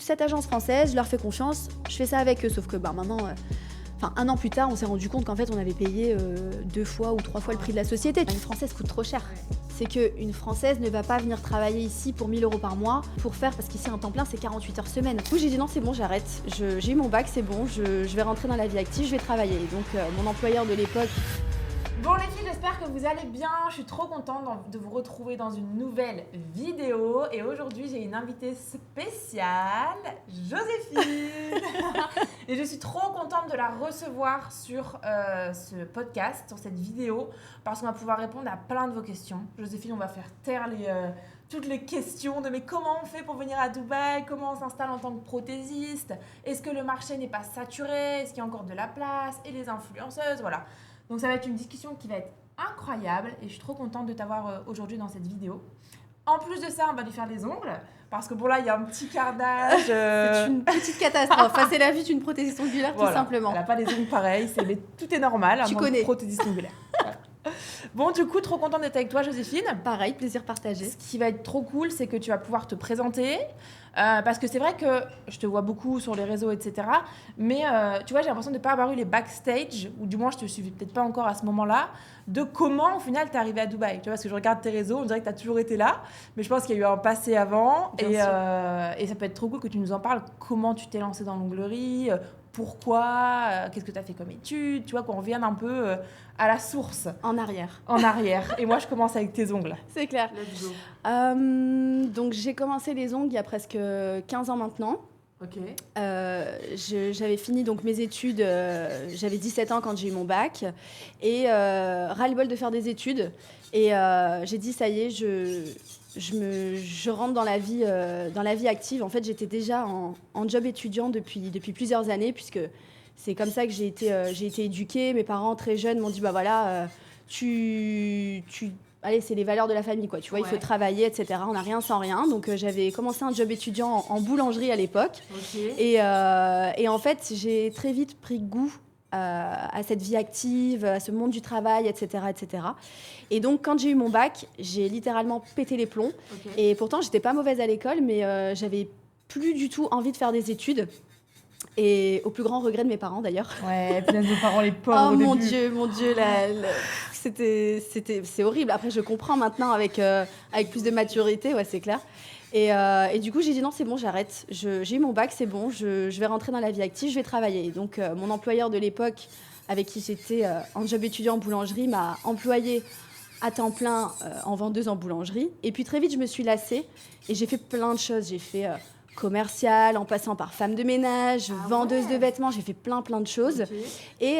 Cette agence française, je leur fais confiance, je fais ça avec eux, sauf que maintenant, un an plus tard, on s'est rendu compte qu'en fait, on avait payé 2 fois ou 3 fois le prix de la société. Une Française coûte trop cher. C'est qu'une Française ne va pas venir travailler ici pour 1 000 € par mois pour faire, parce qu'ici un temps plein c'est 48 heures semaine. Du coup j'ai dit non, c'est bon, j'arrête, j'ai eu mon bac, c'est bon, je vais rentrer dans la vie active, je vais travailler. Et donc mon employeur de l'époque... Bon les filles, j'espère que vous allez bien. Je suis trop contente de vous retrouver dans une nouvelle vidéo. Et aujourd'hui, j'ai une invitée spéciale, Joséphine. Et je suis trop contente de la recevoir sur ce podcast, sur cette vidéo, parce qu'on va pouvoir répondre à plein de vos questions. Joséphine, on va faire taire toutes les questions de mais comment on fait pour venir à Dubaï, comment on s'installe en tant que prothésiste, est-ce que le marché n'est pas saturé, est-ce qu'il y a encore de la place, et les influenceuses, voilà. Donc ça va être une discussion qui va être incroyable et je suis trop contente de t'avoir aujourd'hui dans cette vidéo. En plus de ça, on va lui faire les ongles parce que bon là, il y a un petit carnage. C'est une petite catastrophe. C'est la vie d'une prothésiste ongulaire tout simplement. Elle n'a pas les ongles pareils, mais tout est normal. Tu connais. Prothésiste ongulaire. Voilà. Bon, du coup, trop contente d'être avec toi, Joséphine. Pareil, plaisir partagé. Ce qui va être trop cool, c'est que tu vas pouvoir te présenter. Parce que c'est vrai que je te vois beaucoup sur les réseaux, etc. Mais tu vois, j'ai l'impression de ne pas avoir eu les backstage, ou du moins je ne te suivais peut-être pas encore à ce moment-là, de comment au final tu es arrivée à Dubaï. Tu vois, parce que je regarde tes réseaux, on dirait que tu as toujours été là, mais je pense qu'il y a eu un passé avant. Et ça peut être trop cool que tu nous en parles. Comment tu t'es lancée dans l'onglerie, pourquoi, qu'est-ce que tu as fait comme études, tu vois, qu'on revienne un peu à la source. En arrière. En arrière. Et moi, je commence avec tes ongles. C'est clair. Let's go. Donc j'ai commencé les ongles il y a presque 15 ans maintenant. Ok. J'avais fini donc mes études, j'avais 17 ans quand j'ai eu mon bac et ras-le-bol de faire des études et j'ai dit ça y est, je rentre dans la vie active. En fait, j'étais déjà en job étudiant depuis plusieurs années puisque c'est comme ça que j'ai été éduquée. Mes parents très jeunes m'ont dit bah voilà, allez, c'est les valeurs de la famille, quoi. Tu vois, il faut travailler, etc. On n'a rien sans rien. Donc, j'avais commencé un job étudiant en boulangerie à l'époque. Okay. Et en fait, j'ai très vite pris goût à cette vie active, à ce monde du travail, etc., etc. Et donc, quand j'ai eu mon bac, j'ai littéralement pété les plombs. Okay. Et pourtant, j'étais pas mauvaise à l'école, mais j'avais plus du tout envie de faire des études. Et au plus grand regret de mes parents, d'ailleurs. Ouais, plein de parents, les pauvres. Oh mon Dieu, c'est horrible. Après, je comprends maintenant avec plus de maturité, ouais, c'est clair. Et du coup, j'ai dit non, c'est bon, j'arrête. J'ai eu mon bac, c'est bon, je vais rentrer dans la vie active, je vais travailler. Et donc, mon employeur de l'époque, avec qui j'étais en job étudiant en boulangerie, m'a employée à temps plein en vendeuse en boulangerie. Et puis, très vite, je me suis lassée et j'ai fait plein de choses. J'ai fait... commerciale, en passant par femme de ménage, vendeuse de vêtements, j'ai fait plein de choses. Okay. Et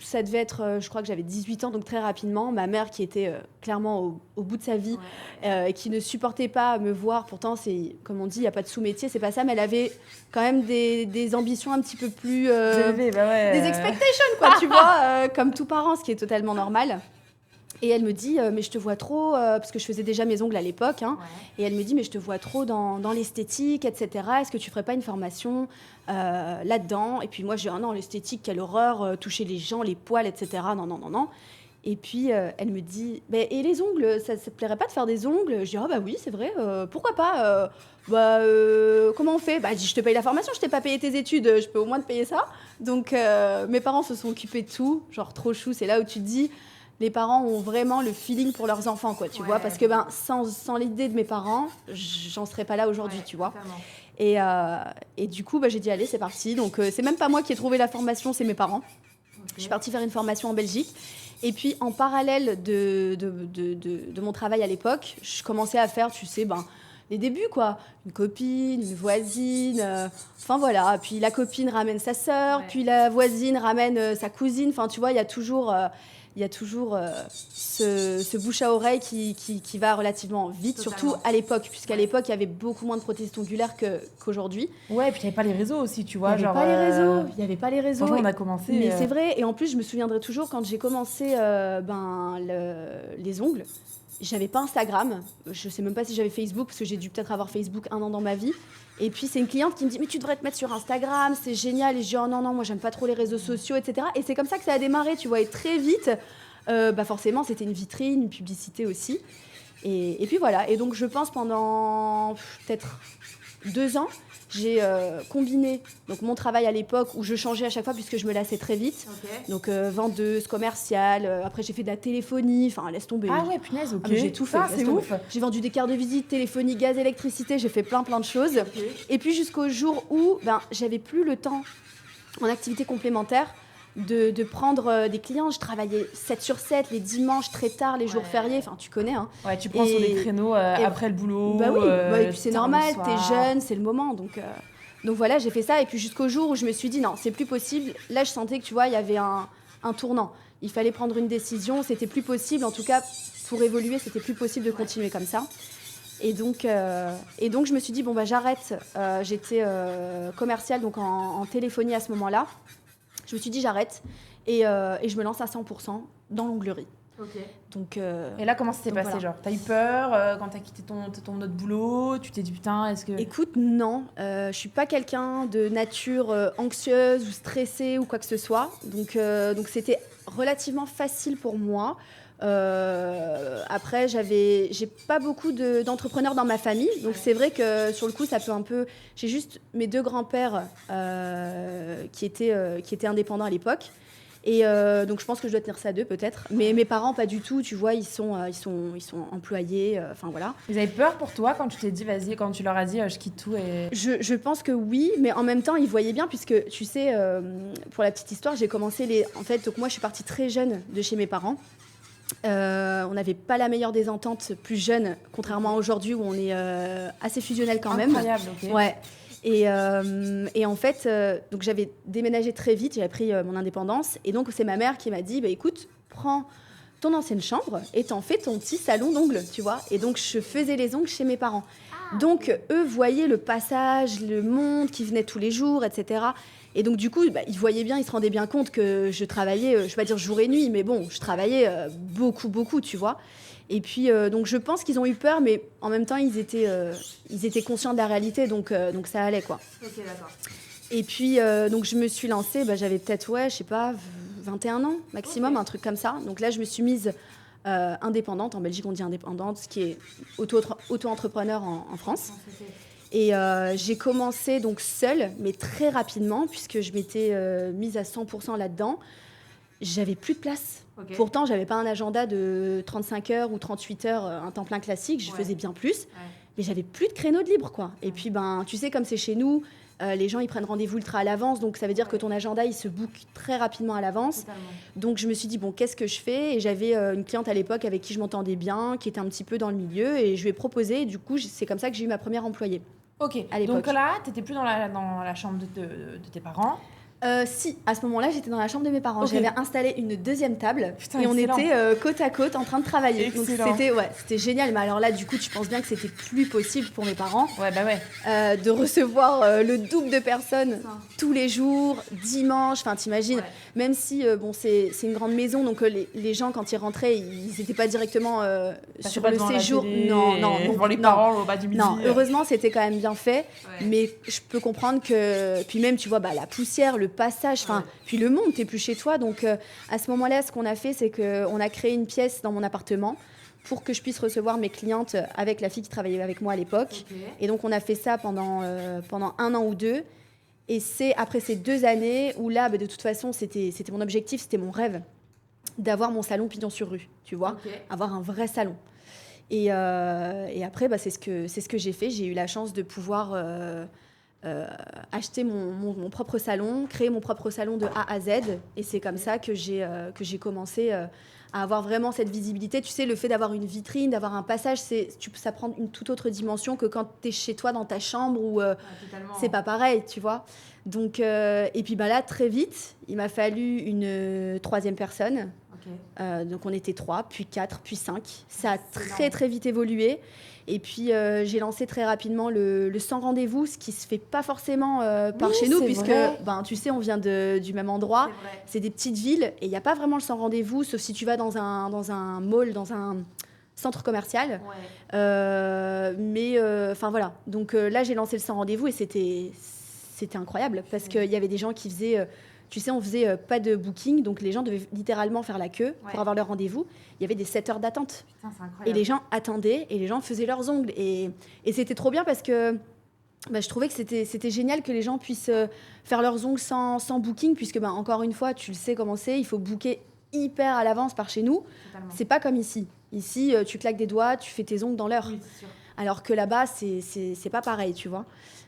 ça devait être, je crois que j'avais 18 ans, donc très rapidement, ma mère qui était clairement au bout de sa vie, qui ne supportait pas me voir, pourtant, c'est, comme on dit, il n'y a pas de sous-métier, c'est pas ça, mais elle avait quand même des ambitions un petit peu plus... des expectations, quoi, tu vois, comme tout parent, ce qui est totalement normal. Et elle me dit, mais je te vois trop, parce que je faisais déjà mes ongles à l'époque, hein, et elle me dit, mais je te vois trop dans l'esthétique, etc. Est-ce que tu ferais pas une formation là-dedans? Et puis moi, je dis, non, l'esthétique, quelle horreur, toucher les gens, les poils, etc. Non. Et puis, elle me dit, et les ongles, ça te plairait pas de faire des ongles? Je dis, bah oui, c'est vrai, pourquoi pas comment on fait? Elle dit, je te paye la formation, je t'ai pas payé tes études, je peux au moins te payer ça. Donc, mes parents se sont occupés de tout, genre trop chou, c'est là où tu te dis... Les parents ont vraiment le feeling pour leurs enfants, quoi, tu vois, parce que sans l'idée de mes parents, j'en serais pas là aujourd'hui, tu vois. Et du coup, j'ai dit, allez, c'est parti. Donc, c'est même pas moi qui ai trouvé la formation, c'est mes parents. Okay. Je suis partie faire une formation en Belgique. Et puis, en parallèle de mon travail à l'époque, je commençais à faire, tu sais, les débuts, quoi. Une copine, une voisine, enfin voilà. Puis la copine ramène sa sœur, puis la voisine ramène sa cousine. Enfin, tu vois, il y a toujours ce bouche à oreille qui va relativement vite, totalement. Surtout à l'époque, puisqu'à l'époque, il y avait beaucoup moins de prothésistes ongulaires qu'aujourd'hui. Ouais, et puis il n'y avait pas les réseaux aussi, tu vois. Il n'y avait pas les réseaux. Franchement, on a commencé... Mais c'est vrai, et en plus, je me souviendrai toujours, quand j'ai commencé les ongles, j'avais pas Instagram, je sais même pas si j'avais Facebook, parce que j'ai dû peut-être avoir Facebook 1 an dans ma vie. Et puis, c'est une cliente qui me dit « Mais tu devrais te mettre sur Instagram, c'est génial. » Et je dis « Oh non, moi, j'aime pas trop les réseaux sociaux, etc. » Et c'est comme ça que ça a démarré, tu vois. Et très vite, forcément, c'était une vitrine, une publicité aussi. Et puis voilà. Et donc, je pense pendant peut-être 2 ans, j'ai combiné donc, mon travail à l'époque où je changeais à chaque fois puisque je me lassais très vite. Ok. Donc vendeuse, commerciale, après j'ai fait de la téléphonie, enfin laisse tomber. Ah ouais, punaise, ok. Ah, mais j'ai tout fait, Ah, laisse c'est tomber. ouf. J'ai vendu des cartes de visite, téléphonie, gaz, électricité, j'ai fait plein de choses. Ok. Et puis jusqu'au jour où j'avais plus le temps en activité complémentaire de prendre des clients. Je travaillais 7 sur 7, les dimanches très tard, les jours Ouais. fériés, enfin tu connais. Hein. Ouais, tu prends sur des créneaux après le boulot. Bah oui, et puis c'est tard le normal, soir. t'es jeune, c'est le moment. Donc voilà, j'ai fait ça. Et puis jusqu'au jour où je me suis dit, non, c'est plus possible. Là, je sentais que tu vois, il y avait un tournant. Il fallait prendre une décision, c'était plus possible. En tout cas, pour évoluer, c'était plus possible de continuer comme ça. Et donc, je me suis dit, bon, j'arrête. J'étais commerciale donc en téléphonie à ce moment-là. Je me suis dit, j'arrête. Et je me lance à 100% dans l'onglerie. Ok. Donc, Et là, comment ça s'est passé voilà. genre, t'as eu peur quand t'as quitté ton autre boulot? Tu t'es dit, putain, est-ce que... Écoute, non. Je suis pas quelqu'un de nature anxieuse ou stressée ou quoi que ce soit. Donc c'était relativement facile pour moi. Après, j'ai pas beaucoup d'entrepreneurs dans ma famille, donc c'est vrai que sur le coup, ça peut un peu. J'ai juste mes 2 grands-pères qui étaient indépendants à l'époque, et donc je pense que je dois tenir ça d'eux peut-être. Mais mes parents, pas du tout. Tu vois, ils sont employés. Enfin voilà. Ils avaient peur pour toi quand tu t'es dit, vas-y, quand tu leur as dit, je quitte tout et... Je pense que oui, mais en même temps, ils voyaient bien, puisque tu sais, pour la petite histoire, j'ai commencé En fait, donc moi, je suis partie très jeune de chez mes parents. On n'avait pas la meilleure des ententes plus jeune, contrairement à aujourd'hui où on est assez fusionnel quand même. Incroyable, ok. Ouais. Et en fait, donc j'avais déménagé très vite, j'avais pris mon indépendance. Et donc, c'est ma mère qui m'a dit, écoute, prends ton ancienne chambre et t'en fais ton petit salon d'ongles, tu vois. Et donc, je faisais les ongles chez mes parents. Donc, eux voyaient le passage, le monde qui venait tous les jours, etc. Et donc, du coup, ils voyaient bien, ils se rendaient bien compte que je travaillais, je ne vais pas dire jour et nuit, mais bon, je travaillais beaucoup, tu vois. Et puis, donc, je pense qu'ils ont eu peur, mais en même temps, ils étaient conscients de la réalité, donc ça allait, quoi. Ok, d'accord. Et puis, donc, je me suis lancée, j'avais peut-être, je sais pas, 21 ans maximum, un truc comme ça. Donc là, je me suis mise indépendante. En Belgique, on dit indépendante, ce qui est auto-entrepreneur en France. Et j'ai commencé donc seule, mais très rapidement, puisque je m'étais mise à 100% là-dedans. J'avais plus de place. Okay. Pourtant, j'avais pas un agenda de 35 heures ou 38 heures, un temps plein classique. Je faisais bien plus. Mais j'avais plus de créneaux de libre, quoi. Et puis, tu sais, comme c'est chez nous, les gens, ils prennent rendez-vous ultra à l'avance. Donc, ça veut dire que ton agenda, il se book très rapidement à l'avance. Totalement. Donc, je me suis dit, bon, qu'est-ce que je fais? Et j'avais une cliente à l'époque avec qui je m'entendais bien, qui était un petit peu dans le milieu. Et je lui ai proposé. Et du coup, c'est comme ça que j'ai eu ma première employée. Ok, donc là, tu n'étais plus dans la chambre de tes parents. Si, à ce moment-là, j'étais dans la chambre de mes parents. Okay. J'avais installé une 2e table. Putain, et excellent. On était côte à côte en train de travailler. Excellent. Donc c'était génial. Mais alors là, du coup, tu penses bien que c'était plus possible pour mes parents de recevoir le double de personnes tous les jours, dimanche. Enfin, t'imagines, même si c'est une grande maison, donc les gens, quand ils rentraient, ils n'étaient pas directement sur le séjour. Non, devant les parents au bas du midi. Non, heureusement, c'était quand même bien fait. Mais je peux comprendre que. Puis même, tu vois, la poussière, le passage, puis le monde, t'es plus chez toi. Donc à ce moment-là, ce qu'on a fait, c'est qu'on a créé une pièce dans mon appartement pour que je puisse recevoir mes clientes avec la fille qui travaillait avec moi à l'époque. Okay. Et donc on a fait ça pendant 1 an ou 2. Et c'est après ces 2 années où là, de toute façon, c'était mon objectif, c'était mon rêve d'avoir mon salon pignon sur rue, tu vois, avoir un vrai salon. Et après, c'est ce que j'ai fait. J'ai eu la chance de pouvoir acheter mon propre salon, créer mon propre salon de A à Z. Et c'est comme ça que j'ai commencé à avoir vraiment cette visibilité. Tu sais, le fait d'avoir une vitrine, d'avoir un passage, ça prend une toute autre dimension que quand tu es chez toi dans ta chambre où c'est pas pareil, tu vois. Donc, et puis là, très vite, il m'a fallu une 3e personne. Donc on était 3, puis 4, puis 5. Ça a très vite évolué. Et puis j'ai lancé très rapidement le sans rendez-vous, ce qui se fait pas forcément par chez nous, puisque tu sais, on vient du même endroit. C'est des petites villes et il n'y a pas vraiment le sans rendez-vous, sauf si tu vas dans un mall, dans un centre commercial. Mais voilà. Donc là, j'ai lancé le sans rendez-vous et c'était incroyable parce qu'il y avait des gens qui faisaient... Tu sais, on faisait pas de booking, donc les gens devaient littéralement faire la queue pour avoir leur rendez-vous. Il y avait des 7 heures d'attente. Putain, c'est incroyable. Et les gens attendaient et les gens faisaient leurs ongles. Et c'était trop bien parce que bah, je trouvais que c'était génial que les gens puissent faire leurs ongles sans booking, puisque bah, encore une fois, tu le sais comment c'est, il faut booker hyper à l'avance par chez nous. Totalement. C'est pas comme ici. Ici, tu claques des doigts, tu fais tes ongles dans l'heure. Oui, c'est sûr. Alors que là-bas, c'est pas pareil, tu vois.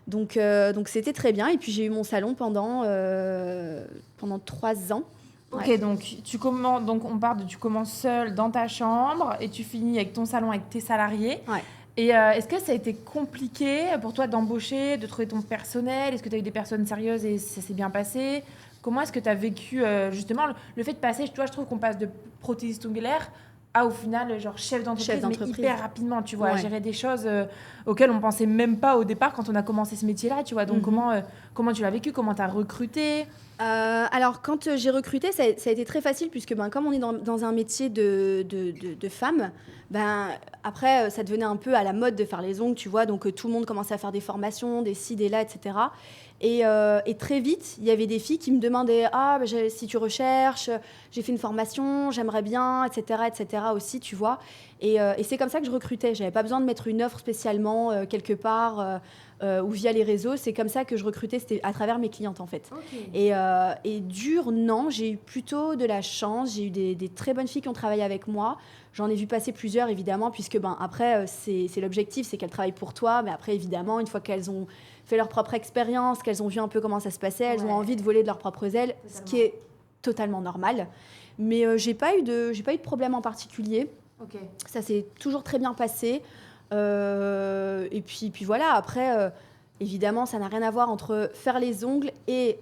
Donc c'était très bien. Et puis j'ai eu mon salon pendant 3 ans. Ok, Ouais. donc on part de tu commences seule dans ta chambre et tu finis avec ton salon avec tes salariés. Ouais. Et est-ce que ça a été compliqué pour toi d'embaucher, de trouver ton personnel? Est-ce que tu as eu des personnes sérieuses et ça s'est bien passé? Comment est-ce que tu as vécu justement le fait de passer, toi je trouve qu'on passe de prothésiste ongulaire à au final genre chef d'entreprise, mais hyper rapidement, tu vois, gérer des choses auxquelles on pensait même pas au départ quand on a commencé ce métier-là, tu vois. Donc comment tu l'as vécu? Comment tu as recruté? Alors, quand j'ai recruté, ça a été très facile puisque comme on est dans un métier de femme, après, ça devenait un peu à la mode de faire les ongles, tu vois. Donc, tout le monde commençait à faire des formations, des ci, des là, etc. Et très vite, il y avait des filles qui me demandaient « Ah, si tu recherches, j'ai fait une formation, j'aimerais bien, etc. aussi, tu vois. » Et c'est comme ça que je recrutais. Je n'avais pas besoin de mettre une offre spécialement quelque part ou via les réseaux. C'est comme ça que je recrutais, c'était à travers mes clientes, en fait. Okay. Et dur, non, j'ai eu plutôt de la chance. J'ai eu des très bonnes filles qui ont travaillé avec moi. J'en ai vu passer plusieurs, évidemment, puisque après, c'est l'objectif, c'est qu'elles travaillent pour toi. Mais après, évidemment, une fois qu'elles ont fait leur propre expérience, qu'elles ont vu un peu comment ça se passait, elles ont envie de voler de leurs propres ailes, ce qui est totalement normal. Mais j'ai pas eu de problème en particulier. Okay. Ça s'est toujours très bien passé. Et puis voilà, après... évidemment, ça n'a rien à voir entre faire les ongles et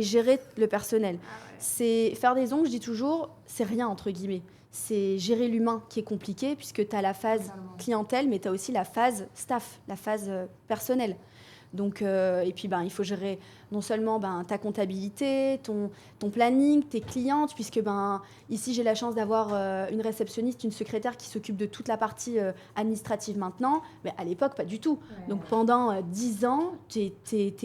gérer le personnel. Ah ouais. C'est faire des ongles, je dis toujours, c'est rien entre guillemets. C'est gérer l'humain qui est compliqué puisque tu as la phase clientèle, mais tu as aussi la phase staff, la phase personnelle. Donc, et puis, il faut gérer non seulement ta comptabilité, ton planning, tes clientes, puisque ici, j'ai la chance d'avoir une réceptionniste, une secrétaire qui s'occupe de toute la partie administrative maintenant. Mais à l'époque, pas du tout. Ouais. Donc, pendant 10 ans, t'es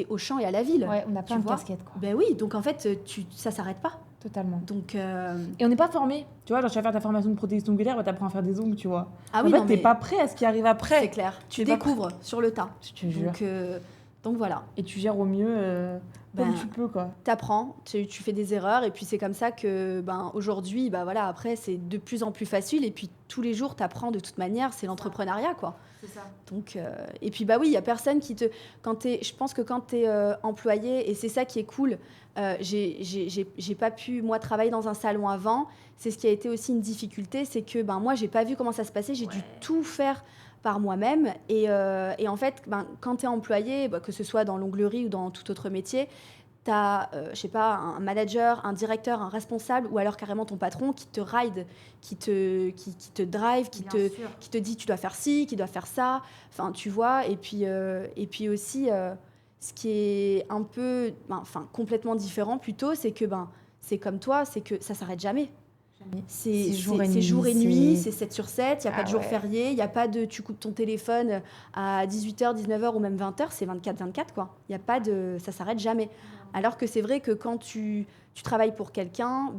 au champ et à la ville. Ouais, on a plein de casquettes, quoi. Ben oui, donc en fait, ça s'arrête pas. Totalement. Donc, et on n'est pas formé. Tu vois, genre, tu vas faire ta formation de prothésiste ongulaire, tu apprends à faire des ongles, tu vois. Ah en fait, t'es pas prêt à ce qui arrive après. C'est clair. Tu découvres sur le tas. Je te jure. Donc voilà. Et tu gères au mieux comme tu peux, quoi. T'apprends, tu fais des erreurs, et puis c'est comme ça que aujourd'hui, voilà, après, c'est de plus en plus facile, et puis tous les jours, t'apprends de toute manière, c'est l'entrepreneuriat, quoi. C'est ça. Donc, et puis oui, il y a personne qui te... Je pense que quand t'es employé, et c'est ça qui est cool, j'ai pas pu, moi, travailler dans un salon avant, c'est ce qui a été aussi une difficulté, c'est que moi, j'ai pas vu comment ça se passait, j'ai dû tout faire par moi-même. Et en fait, quand tu es employé, que ce soit dans l'onglerie ou dans tout autre métier, tu as, je sais pas, un manager, un directeur, un responsable, ou alors carrément ton patron qui te ride, qui te drive, qui te dit tu dois faire ci, qui doit faire ça. Enfin, tu vois. Et puis aussi, ce qui est un peu, complètement différent plutôt, c'est que c'est comme toi, c'est que ça s'arrête jamais. C'est jour et nuit, c'est 7/7, il n'y a pas de jour férié, il n'y a pas de tu coupes ton téléphone à 18h, 19h ou même 20h, c'est 24/24, quoi. Il y a pas de, ça s'arrête jamais. Alors que c'est vrai que quand tu travailles pour quelqu'un,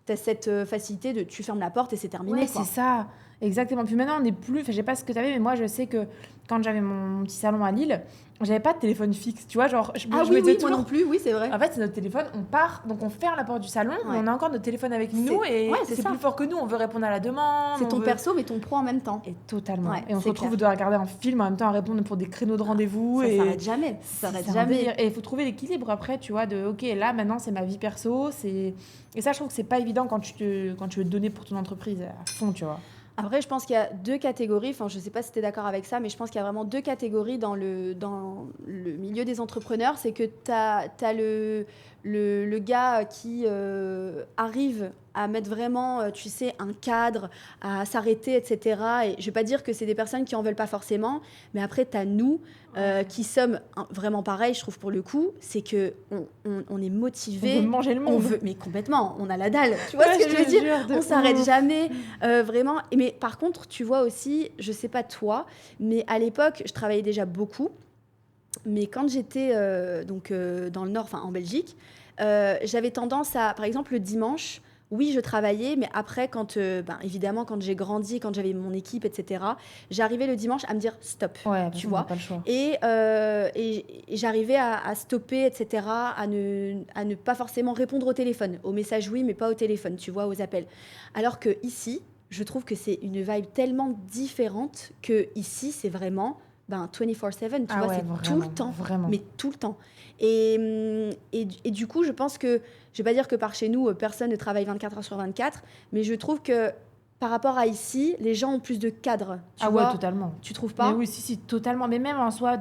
tu as cette facilité de tu fermes la porte et c'est terminé. Ouais, c'est ça, exactement. Puis maintenant, on n'est plus, je sais pas ce que tu avais, mais moi je sais que quand j'avais mon petit salon à Lille, j'avais pas de téléphone fixe, tu vois, genre je me disais toujours, moi non plus, oui, c'est vrai. En fait, c'est notre téléphone, on part, donc on ferme la porte du salon, on a encore notre téléphone avec nous et c'est plus fort que nous, on veut répondre à la demande. C'est ton perso mais ton pro en même temps. Et totalement. Et on se retrouve de regarder un film en même temps à répondre pour des créneaux de rendez-vous. Ça s'arrête jamais. Ça s'arrête jamais. Et il faut trouver l'équilibre après, tu vois, de ok, là maintenant c'est ma vie perso, et ça je trouve que c'est pas évident quand tu veux te donner pour ton entreprise à fond, tu vois. Après, je pense qu'il y a 2 catégories, enfin je ne sais pas si tu es d'accord avec ça, mais je pense qu'il y a vraiment 2 catégories dans le milieu des entrepreneurs. C'est que tu as le gars qui arrive à mettre vraiment, tu sais, un cadre, à s'arrêter, etc. Et je ne vais pas dire que c'est des personnes qui n'en veulent pas forcément, mais après, tu as nous qui sommes vraiment pareils, je trouve, pour le coup. C'est qu'on est motivés. On veut manger le monde. Mais complètement, on a la dalle. Tu vois ce que je veux dire? On ne s'arrête jamais, vraiment. Mais par contre, tu vois aussi, je ne sais pas toi, mais à l'époque, je travaillais déjà beaucoup. Mais quand j'étais dans le Nord, enfin en Belgique, j'avais tendance à, par exemple, le dimanche, oui, je travaillais, mais après, évidemment, quand j'ai grandi, quand j'avais mon équipe, etc., j'arrivais le dimanche à me dire stop, Ouais, tu on n'a vois. pas le choix. Et j'arrivais à stopper, etc., à ne pas forcément répondre au téléphone. Aux messages, oui, mais pas au téléphone, tu vois, aux appels. Alors que ici, je trouve que c'est une vibe tellement différente que ici, c'est vraiment 24/7, tu vois, Ouais, c'est tout le vraiment, temps, vraiment. mais tout le temps. Et du coup, je pense que, je vais pas dire que par chez nous, personne ne travaille 24 heures sur 24, mais je trouve que par rapport à ici, les gens ont plus de cadre, tu Ouais, vois. totalement. Tu trouves Mais pas? oui, si, totalement. Mais même en soi,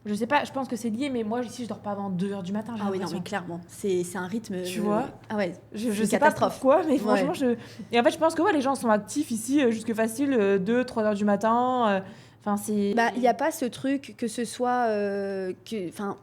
je sais pas, je pense que c'est lié, mais moi, ici, je dors pas avant 2h du matin, j'ai Ah oui, non, l'impression. mais clairement, c'est un rythme. Tu vois? Ah ouais, Je c'est une sais pas catastrophe. pourquoi, mais Ouais. franchement, Et en fait, je pense que ouais, les gens sont actifs ici jusque facile 2-3 heures du matin. Enfin, c'est... Bah, il n'y a pas ce truc que ce soit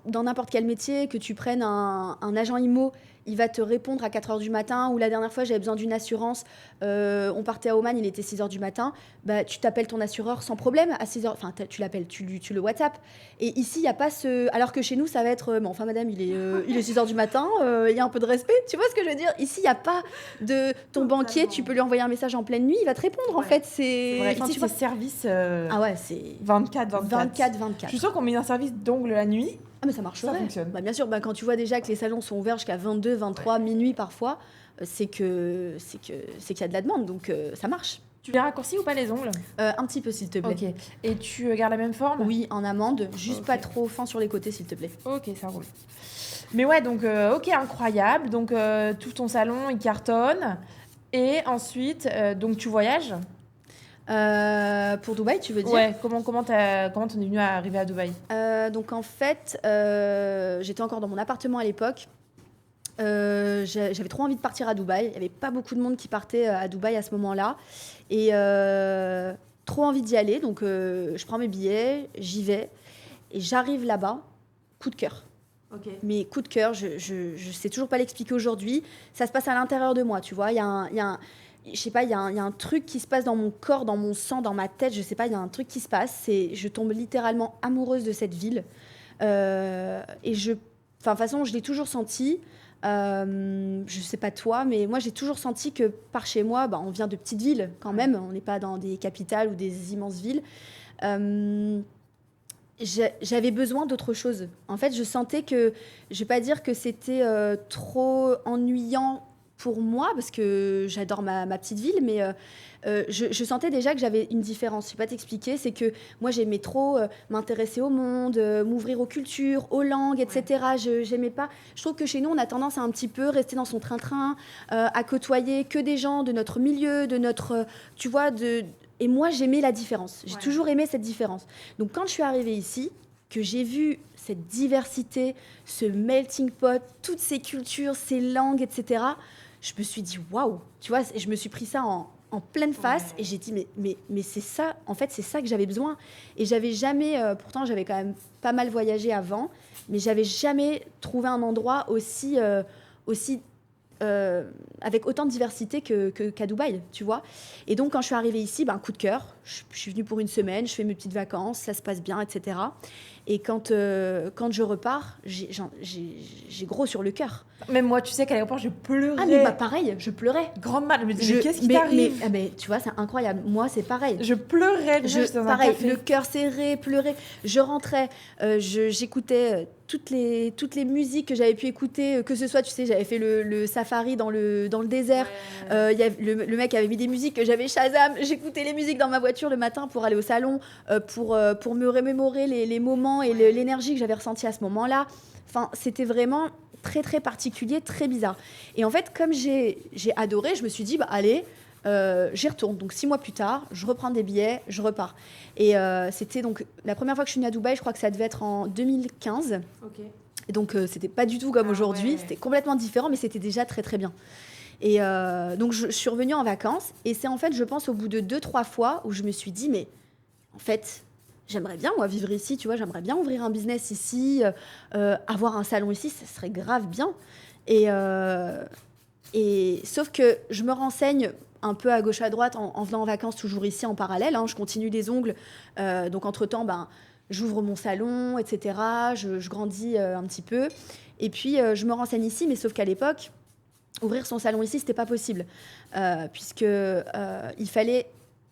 dans n'importe quel métier, que tu prennes un agent IMO, il va te répondre à 4 heures du matin, ou la dernière fois j'avais besoin d'une assurance, on partait à Oman, il était 6 heures du matin, bah, tu t'appelles ton assureur sans problème à 6 heures, enfin tu l'appelles, tu le WhatsApp. Et ici, il n'y a pas ce... Alors que chez nous, ça va être, bon, enfin madame, il est 6 heures du matin, il y a un peu de respect, tu vois ce que je veux dire? Ici, il n'y a pas de... Ton banquier, tu peux lui envoyer un message en pleine nuit, il va te répondre en fait. C'est vrai. Enfin, Ici, tu c'est vois. service Ah ouais, c'est 24/24. 24/24. Je suis sûre qu'on met un service d'ongles la nuit. Ah mais ça marcherait. Ça fonctionne. Bah, bien sûr, quand tu vois déjà que les salons sont ouverts jusqu'à 22, 23, minuit parfois, c'est qu'il y a de la demande, donc ça marche. Tu les raccourcis ou pas les ongles? Un petit peu, s'il te plaît. Ok. Et tu gardes la même forme? Oui, en amande, juste Ok. pas trop fin sur les côtés, s'il te plaît. Ok, ça roule. Mais ouais, donc, ok, incroyable. Donc, tout ton salon, il cartonne. Et ensuite, donc, tu voyages? Pour Dubaï, tu veux dire? Ouais, comment t'en es venu à arriver à Dubaï? Donc en fait, j'étais encore dans mon appartement à l'époque. J'avais trop envie de partir à Dubaï. Il n'y avait pas beaucoup de monde qui partait à Dubaï à ce moment-là. Et trop envie d'y aller. Donc je prends mes billets, j'y vais. Et j'arrive là-bas, coup de cœur. Ok. Mais coup de cœur, je sais toujours pas l'expliquer aujourd'hui. Ça se passe à l'intérieur de moi, tu vois. Je sais pas, il y a un truc qui se passe dans mon corps, dans mon sang, dans ma tête. Je sais pas, il y a un truc qui se passe. Je tombe littéralement amoureuse de cette ville. Et de toute façon, je l'ai toujours senti. Je sais pas toi, mais moi j'ai toujours senti que par chez moi, on vient de petites villes quand même. On n'est pas dans des capitales ou des immenses villes. J'avais besoin d'autre chose. En fait, je sentais que, je vais pas dire que c'était trop ennuyant pour moi, parce que j'adore ma petite ville, mais je sentais déjà que j'avais une différence. Je ne vais pas t'expliquer, c'est que moi j'aimais trop m'intéresser au monde, m'ouvrir aux cultures, aux langues, etc. J'aimais pas. Je trouve que chez nous, on a tendance à un petit peu rester dans son train-train, à côtoyer que des gens de notre milieu, de notre, tu vois, Et moi, j'aimais la différence. J'ai toujours aimé cette différence. Donc, quand je suis arrivée ici, que j'ai vu cette diversité, ce melting pot, toutes ces cultures, ces langues, etc., je me suis dit, waouh, tu vois, je me suis pris ça en pleine face et j'ai dit, mais c'est ça, en fait, c'est ça que j'avais besoin. Et j'avais jamais, pourtant, j'avais quand même pas mal voyagé avant, mais j'avais jamais trouvé un endroit aussi avec autant de diversité qu'à Dubaï, tu vois. Et donc, quand je suis arrivée ici, coup de cœur, je suis venue pour une semaine, je fais mes petites vacances, ça se passe bien, etc. Et quand je repars, j'ai gros sur le cœur. Même moi, tu sais qu'à l'aéroport, je pleurais. Ah, mais pareil, je pleurais. Grande mal, je me disais, mais qu'est-ce qui t'arrive? mais tu vois, c'est incroyable. Moi, c'est pareil. Je pleurais, pareil, le cœur serré, pleurer. Je rentrais, j'écoutais toutes les musiques que j'avais pu écouter, que ce soit, tu sais, j'avais fait le safari dans le désert. Le mec avait mis des musiques que j'avais Shazam. J'écoutais les musiques dans ma voiture le matin pour aller au salon, pour me remémorer les moments et l'énergie que j'avais ressentie à ce moment-là. Enfin, c'était vraiment très, très particulier, très bizarre. Et en fait, comme j'ai adoré, je me suis dit, allez, j'y retourne. Donc 6 mois plus tard, je reprends des billets, je repars. Et c'était donc la première fois que je suis venue à Dubaï, je crois que ça devait être en 2015. Ok. Et donc c'était pas du tout comme aujourd'hui, c'était complètement différent, mais c'était déjà très très bien. Et donc je suis revenue en vacances, et c'est en fait, je pense, au bout de 2-3 fois où je me suis dit, mais en fait, j'aimerais bien, moi, vivre ici, tu vois, j'aimerais bien ouvrir un business ici, avoir un salon ici, ça serait grave bien. Et sauf que je me renseigne un peu à gauche à droite en venant en vacances, toujours ici en parallèle. Je continue les ongles. Donc, entre-temps, j'ouvre mon salon, etc. Je grandis un petit peu. Et puis, je me renseigne ici, mais sauf qu'à l'époque, ouvrir son salon ici, c'était pas possible, puisque il fallait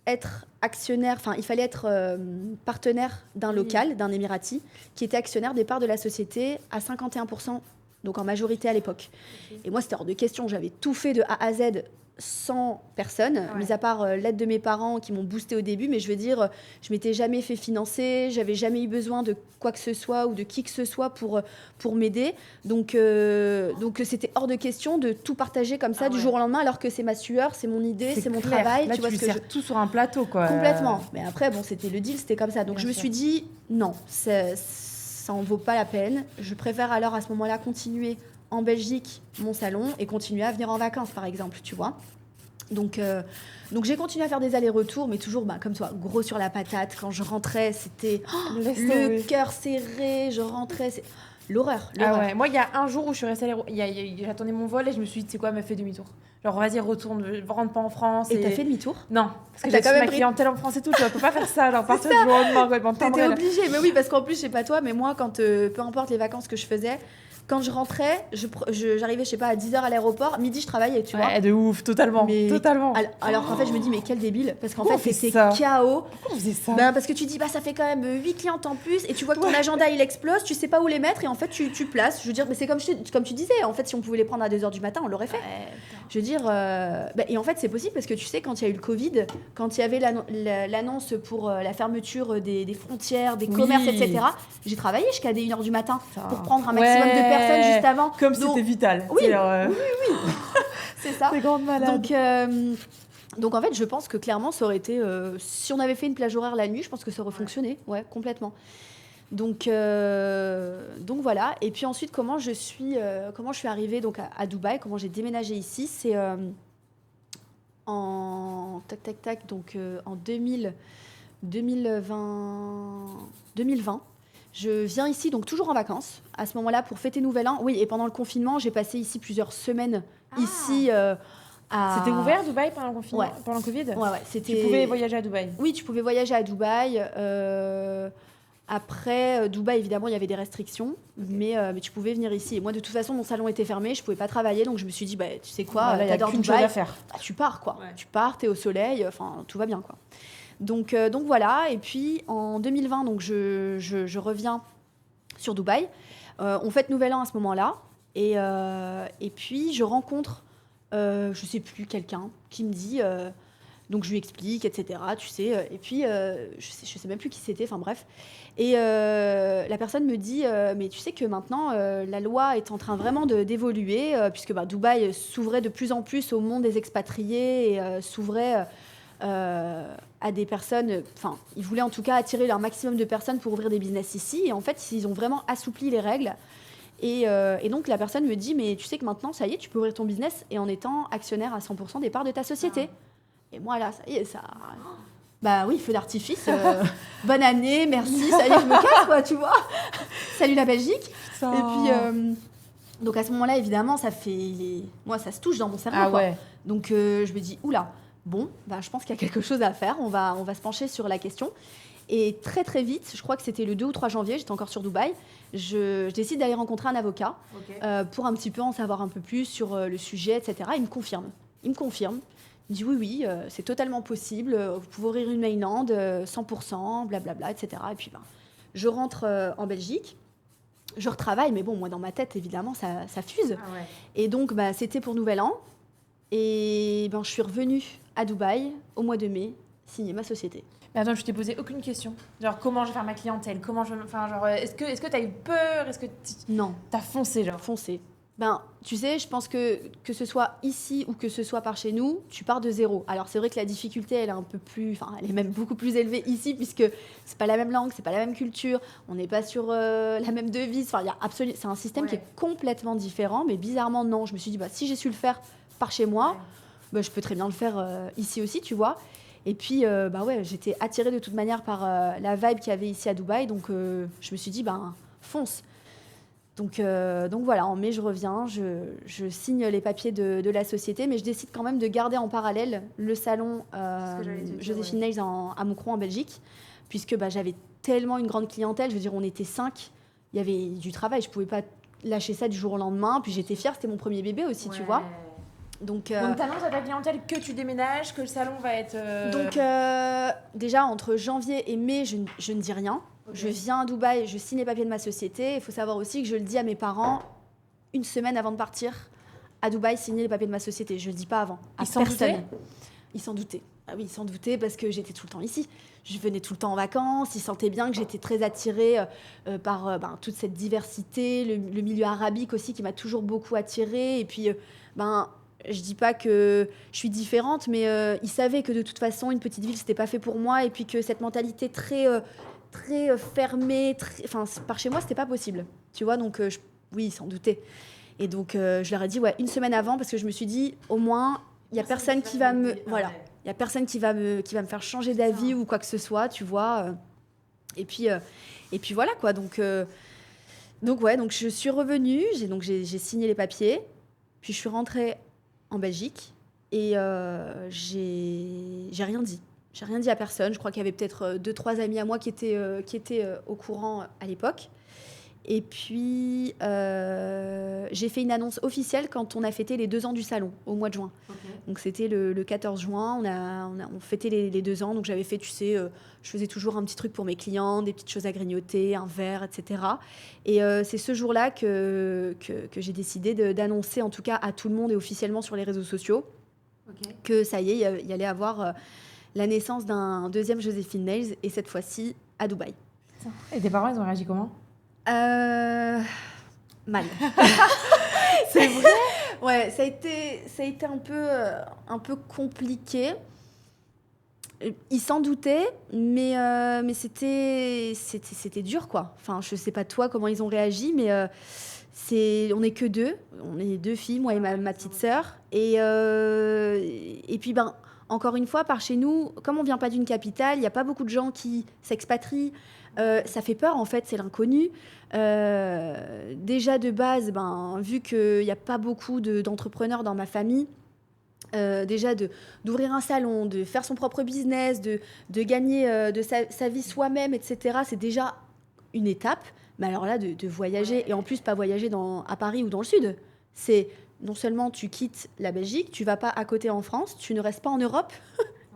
être actionnaire, enfin il fallait être partenaire d'un local, d'un Émirati, qui était actionnaire des parts de la société à 51%, donc en majorité à l'époque. Et moi, c'était hors de question, j'avais tout fait de A à Z sans personne, mis à part l'aide de mes parents qui m'ont boosté au début, mais je veux dire, je m'étais jamais fait financer, j'avais jamais eu besoin de quoi que ce soit ou de qui que ce soit pour m'aider. Donc c'était hors de question de tout partager comme ça du jour au lendemain, alors que c'est ma sueur, c'est mon idée, c'est mon travail. Là, tu vois lui ce que sers tout sur un plateau, quoi. Complètement. Mais après, bon, c'était le deal, c'était comme ça. Donc je me suis dit, non, ça en vaut pas la peine. Je préfère alors à ce moment-là continuer en Belgique mon salon et continuer à venir en vacances, par exemple, tu vois. Donc j'ai continué à faire des allers-retours, mais toujours comme toi, gros sur la patate. Quand je rentrais, c'était le cœur serré, je rentrais, c'est l'horreur. Ah ouais, moi il y a un jour où je suis restée j'attendais mon vol et je me suis dit, tu sais quoi, me fais demi-tour. Genre vas-y, retourne, rentre pas en France. Et t'as fait demi-tour? Non, parce que j'ai quand même ma clientèle en France et tout, tu peux pas faire ça, genre partir du jour au lendemain. T'étais obligée, mais oui, parce qu'en plus, je sais pas toi, mais moi, quand peu importe les vacances que je faisais, quand je rentrais, j'arrivais, je sais pas, à 10h à l'aéroport, midi, je travaillais, tu vois. Ouais, de ouf, totalement. Totalement. Alors qu'en fait, je me dis, mais quel débile, parce qu'en fait, c'était chaos. Pourquoi on faisait ça? Parce que tu dis, ça fait quand même 8 clientes en plus, et tu vois que ton agenda, il explose, tu sais pas où les mettre, et en fait, tu places. Je veux dire, mais c'est comme tu disais, en fait, si on pouvait les prendre à 2h du matin, on l'aurait fait. Je veux dire, et en fait, c'est possible, parce que tu sais, quand il y a eu le Covid, quand il y avait l'annonce pour la fermeture des frontières, des commerces, etc., j'ai travaillé jusqu'à 1h du matin pour prendre un maximum de personnes juste avant. Comme c'était vital. Oui. C'est ça. C'est grande malade. Donc en fait, je pense que clairement, ça aurait été... si on avait fait une plage horaire la nuit, je pense que ça aurait fonctionné. Ouais, complètement. Donc voilà. Et puis ensuite, comment je suis arrivée donc, à Dubaï, comment j'ai déménagé ici, c'est en... donc en 2020. Je viens ici, donc toujours en vacances, à ce moment-là, pour fêter Nouvel An. Oui, et pendant le confinement, j'ai passé ici plusieurs semaines, ici, C'était ouvert, Dubaï, pendant le confinement, pendant le Covid? Ouais, Tu pouvais voyager à Dubaï? Oui, tu pouvais voyager à Dubaï. Après, Dubaï, évidemment, il y avait des restrictions, mais tu pouvais venir ici. Et moi, de toute façon, mon salon était fermé, je ne pouvais pas travailler, donc je me suis dit, tu sais quoi, t'adores Dubaï, chose à faire. Tu pars, quoi. Ouais. Tu pars, t'es au soleil, enfin, tout va bien, quoi. Donc voilà, et puis en 2020, donc je reviens sur Dubaï. On fête Nouvel An à ce moment-là, et puis je rencontre, je sais plus, quelqu'un qui me dit, donc je lui explique, etc. Tu sais, et puis je sais même plus qui c'était, enfin bref. Et la personne me dit, mais tu sais que maintenant la loi est en train vraiment d'évoluer, puisque Dubaï s'ouvrait de plus en plus au monde des expatriés et s'ouvrait à des personnes, enfin, ils voulaient en tout cas attirer leur maximum de personnes pour ouvrir des business ici. Et en fait, ils ont vraiment assoupli les règles. Et donc, la personne me dit, mais tu sais que maintenant, ça y est, tu peux ouvrir ton business et en étant actionnaire à 100% des parts de ta société. Et moi, là, ça y est, ça... Bah oui, feu d'artifice, bonne année, merci, ça y est, je me casse, quoi, tu vois. Salut la Belgique. Putain. Et puis... donc, à ce moment-là, évidemment, ça fait... Moi, ça se touche dans mon cerveau, quoi. Ouais. Donc, je me dis, oula. Bon, je pense qu'il y a quelque chose à faire. On va se pencher sur la question. Et très, très vite, je crois que c'était le 2 ou 3 janvier, j'étais encore sur Dubaï, je décide d'aller rencontrer un avocat pour un petit peu en savoir un peu plus sur le sujet, etc. Il me confirme. Il me dit oui, c'est totalement possible. Vous pouvez ouvrir une mainland, 100%, blablabla, etc. Et puis, je rentre en Belgique. Je retravaille, mais bon, moi, dans ma tête, évidemment, ça fuse. Ah ouais. Et donc, c'était pour Nouvel An. Et je suis revenue à Dubaï au mois de mai, signer ma société. Mais attends, je t'ai posé aucune question. Genre, comment je vais faire ma clientèle? Est-ce que t'as eu peur? Est-ce que non, t'as foncé, genre? Foncé. Tu sais, je pense que ce soit ici ou que ce soit par chez nous, tu pars de zéro. Alors, c'est vrai que la difficulté, elle est un peu plus... elle est même beaucoup plus élevée ici, puisque c'est pas la même langue, c'est pas la même culture, on n'est pas sur la même devise. C'est un système qui est complètement différent, mais bizarrement, non. Je me suis dit, si j'ai su le faire par chez moi, je peux très bien le faire ici aussi, tu vois. Et puis, j'étais attirée de toute manière par la vibe qu'il y avait ici à Dubaï, donc je me suis dit, fonce. Donc voilà, en mai, je reviens, je signe les papiers de la société, mais je décide quand même de garder en parallèle le salon Joséphine Nails à Moucron, en Belgique, puisque j'avais tellement une grande clientèle, je veux dire, on était 5, il y avait du travail, je ne pouvais pas lâcher ça du jour au lendemain, puis j'étais fière, c'était mon premier bébé aussi, tu vois. Donc t'annonces à ta clientèle que tu déménages, que le salon va être... Donc déjà, entre janvier et mai, je ne dis rien. Okay. Je viens à Dubaï, je signe les papiers de ma société. Il faut savoir aussi que je le dis à mes parents une semaine avant de partir à Dubaï, signer les papiers de ma société. Je ne le dis pas avant, à personne. Ils s'en doutaient. Ah oui, ils s'en doutaient parce que j'étais tout le temps ici. Je venais tout le temps en vacances. Ils sentaient bien que j'étais très attirée par toute cette diversité, le milieu arabique aussi qui m'a toujours beaucoup attirée. Et puis, je dis pas que je suis différente, mais ils savaient que de toute façon, une petite ville, c'était pas fait pour moi. Et puis que cette mentalité très fermée, par chez moi, c'était pas possible. Tu vois, donc oui, ils s'en doutaient. Et donc, je leur ai dit, une semaine avant, parce que je me suis dit, au moins, il n'y a personne qui va me... Voilà. Il n'y a personne qui va me faire changer d'avis ou quoi que ce soit, tu vois. Et puis voilà, quoi. Donc je suis revenue, j'ai signé les papiers, puis je suis rentrée en Belgique et j'ai rien dit. J'ai rien dit à personne. Je crois qu'il y avait peut-être 2-3 amis à moi qui étaient au courant à l'époque. Et puis, j'ai fait une annonce officielle quand on a fêté les 2 ans du salon, au mois de juin. Okay. Donc, c'était le 14 juin, on fêtait les 2 ans. Donc, j'avais fait, tu sais, je faisais toujours un petit truc pour mes clients, des petites choses à grignoter, un verre, etc. Et c'est ce jour-là que j'ai décidé d'annoncer, en tout cas à tout le monde et officiellement sur les réseaux sociaux, que ça y est, il y allait avoir la naissance d'un deuxième Joséphine Nails, et cette fois-ci à Dubaï. Et tes parents, ils ont réagi comment ? Mal. C'est vrai ? Ouais, ça a été un peu compliqué. Ils s'en doutaient, mais c'était dur, quoi. Enfin, je sais pas toi comment ils ont réagi, mais on est que 2. On est 2 filles, moi et ma petite sœur. Et puis, encore une fois, par chez nous, comme on vient pas d'une capitale, il n'y a pas beaucoup de gens qui s'expatrient. Ça fait peur, en fait, c'est l'inconnu. Déjà, de base, vu qu'il n'y a pas beaucoup d'entrepreneurs dans ma famille, déjà d'ouvrir un salon, de faire son propre business, de gagner de sa vie soi-même, etc., c'est déjà une étape. Mais alors là, de voyager, et en plus pas voyager à Paris ou dans le Sud, c'est non seulement tu quittes la Belgique, tu vas pas à côté en France, tu ne restes pas en Europe,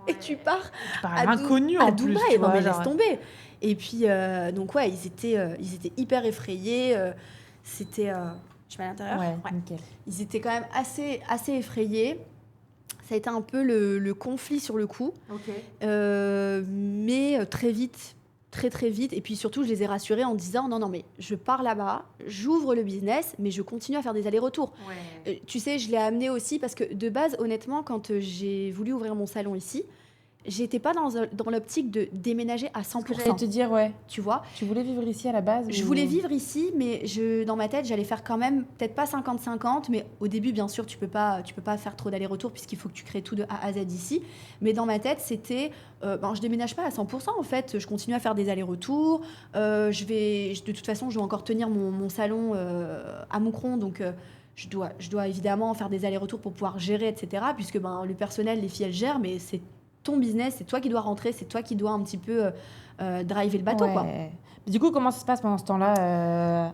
et tu pars à l'inconnu à Dubaï. Non, mais laisse tomber. Et puis, donc ils étaient hyper effrayés. C'était... je mets à l'intérieur. Ouais, nickel. Ils étaient quand même assez effrayés. Ça a été un peu le conflit sur le coup. Okay. Mais très vite, très vite. Et puis surtout, je les ai rassurés en disant, non, mais je pars là-bas, j'ouvre le business, mais je continue à faire des allers-retours. Ouais. Tu sais, je l'ai amené aussi parce que de base, honnêtement, quand j'ai voulu ouvrir mon salon ici, j'étais pas dans l'optique de déménager à 100%. J'allais te dire, ouais. Tu vois ? Tu voulais vivre ici à la base ? Je voulais vivre ici, mais dans ma tête, j'allais faire quand même, peut-être pas 50-50, mais au début, bien sûr, tu peux pas faire trop d'allers-retours puisqu'il faut que tu crées tout de A à Z ici. Mais dans ma tête, c'était, je déménage pas à 100%, en fait. Je continue à faire des allers-retours. De toute façon, je dois encore tenir mon salon à Moucron, donc... Je dois évidemment faire des allers-retours pour pouvoir gérer, etc. Puisque le personnel, les filles, elles gèrent, mais c'est ton business, c'est toi qui dois rentrer, c'est toi qui dois un petit peu driver le bateau, quoi. Du coup, comment ça se passe pendant ce temps-là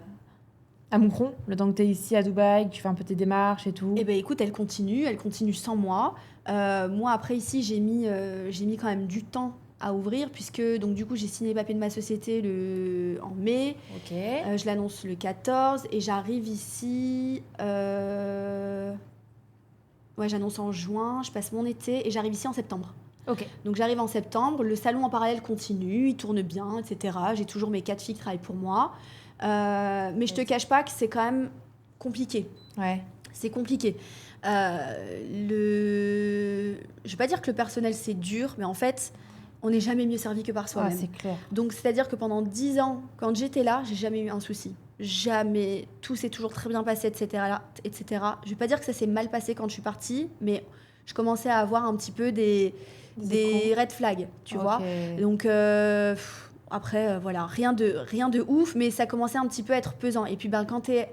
à Moucron, le temps que tu es ici à Dubaï, que tu fais un peu tes démarches et tout? Eh bien, écoute, elle continue sans moi. Moi, après, ici, j'ai mis quand même du temps à ouvrir, puisque donc du coup j'ai signé les papiers de ma société en mai. Okay. Je l'annonce le 14 et j'arrive ici. J'annonce en juin, je passe mon été et j'arrive ici en septembre. Okay. Donc j'arrive en septembre, le salon en parallèle continue, il tourne bien, etc. J'ai toujours mes 4 filles qui travaillent pour moi. Mais je te cache pas que c'est quand même compliqué. Ouais. C'est compliqué. Je vais pas dire que le personnel c'est dur, mais en fait, on n'est jamais mieux servi que par soi-même. C'est clair. Donc c'est-à-dire que pendant 10 ans, quand j'étais là, j'ai jamais eu un souci. Jamais. Tout s'est toujours très bien passé, etc. Je vais pas dire que ça s'est mal passé quand je suis partie, mais je commençais à avoir un petit peu des red flags, tu vois. Donc après, voilà, rien de ouf, mais ça commençait un petit peu à être pesant. Et puis quand t'es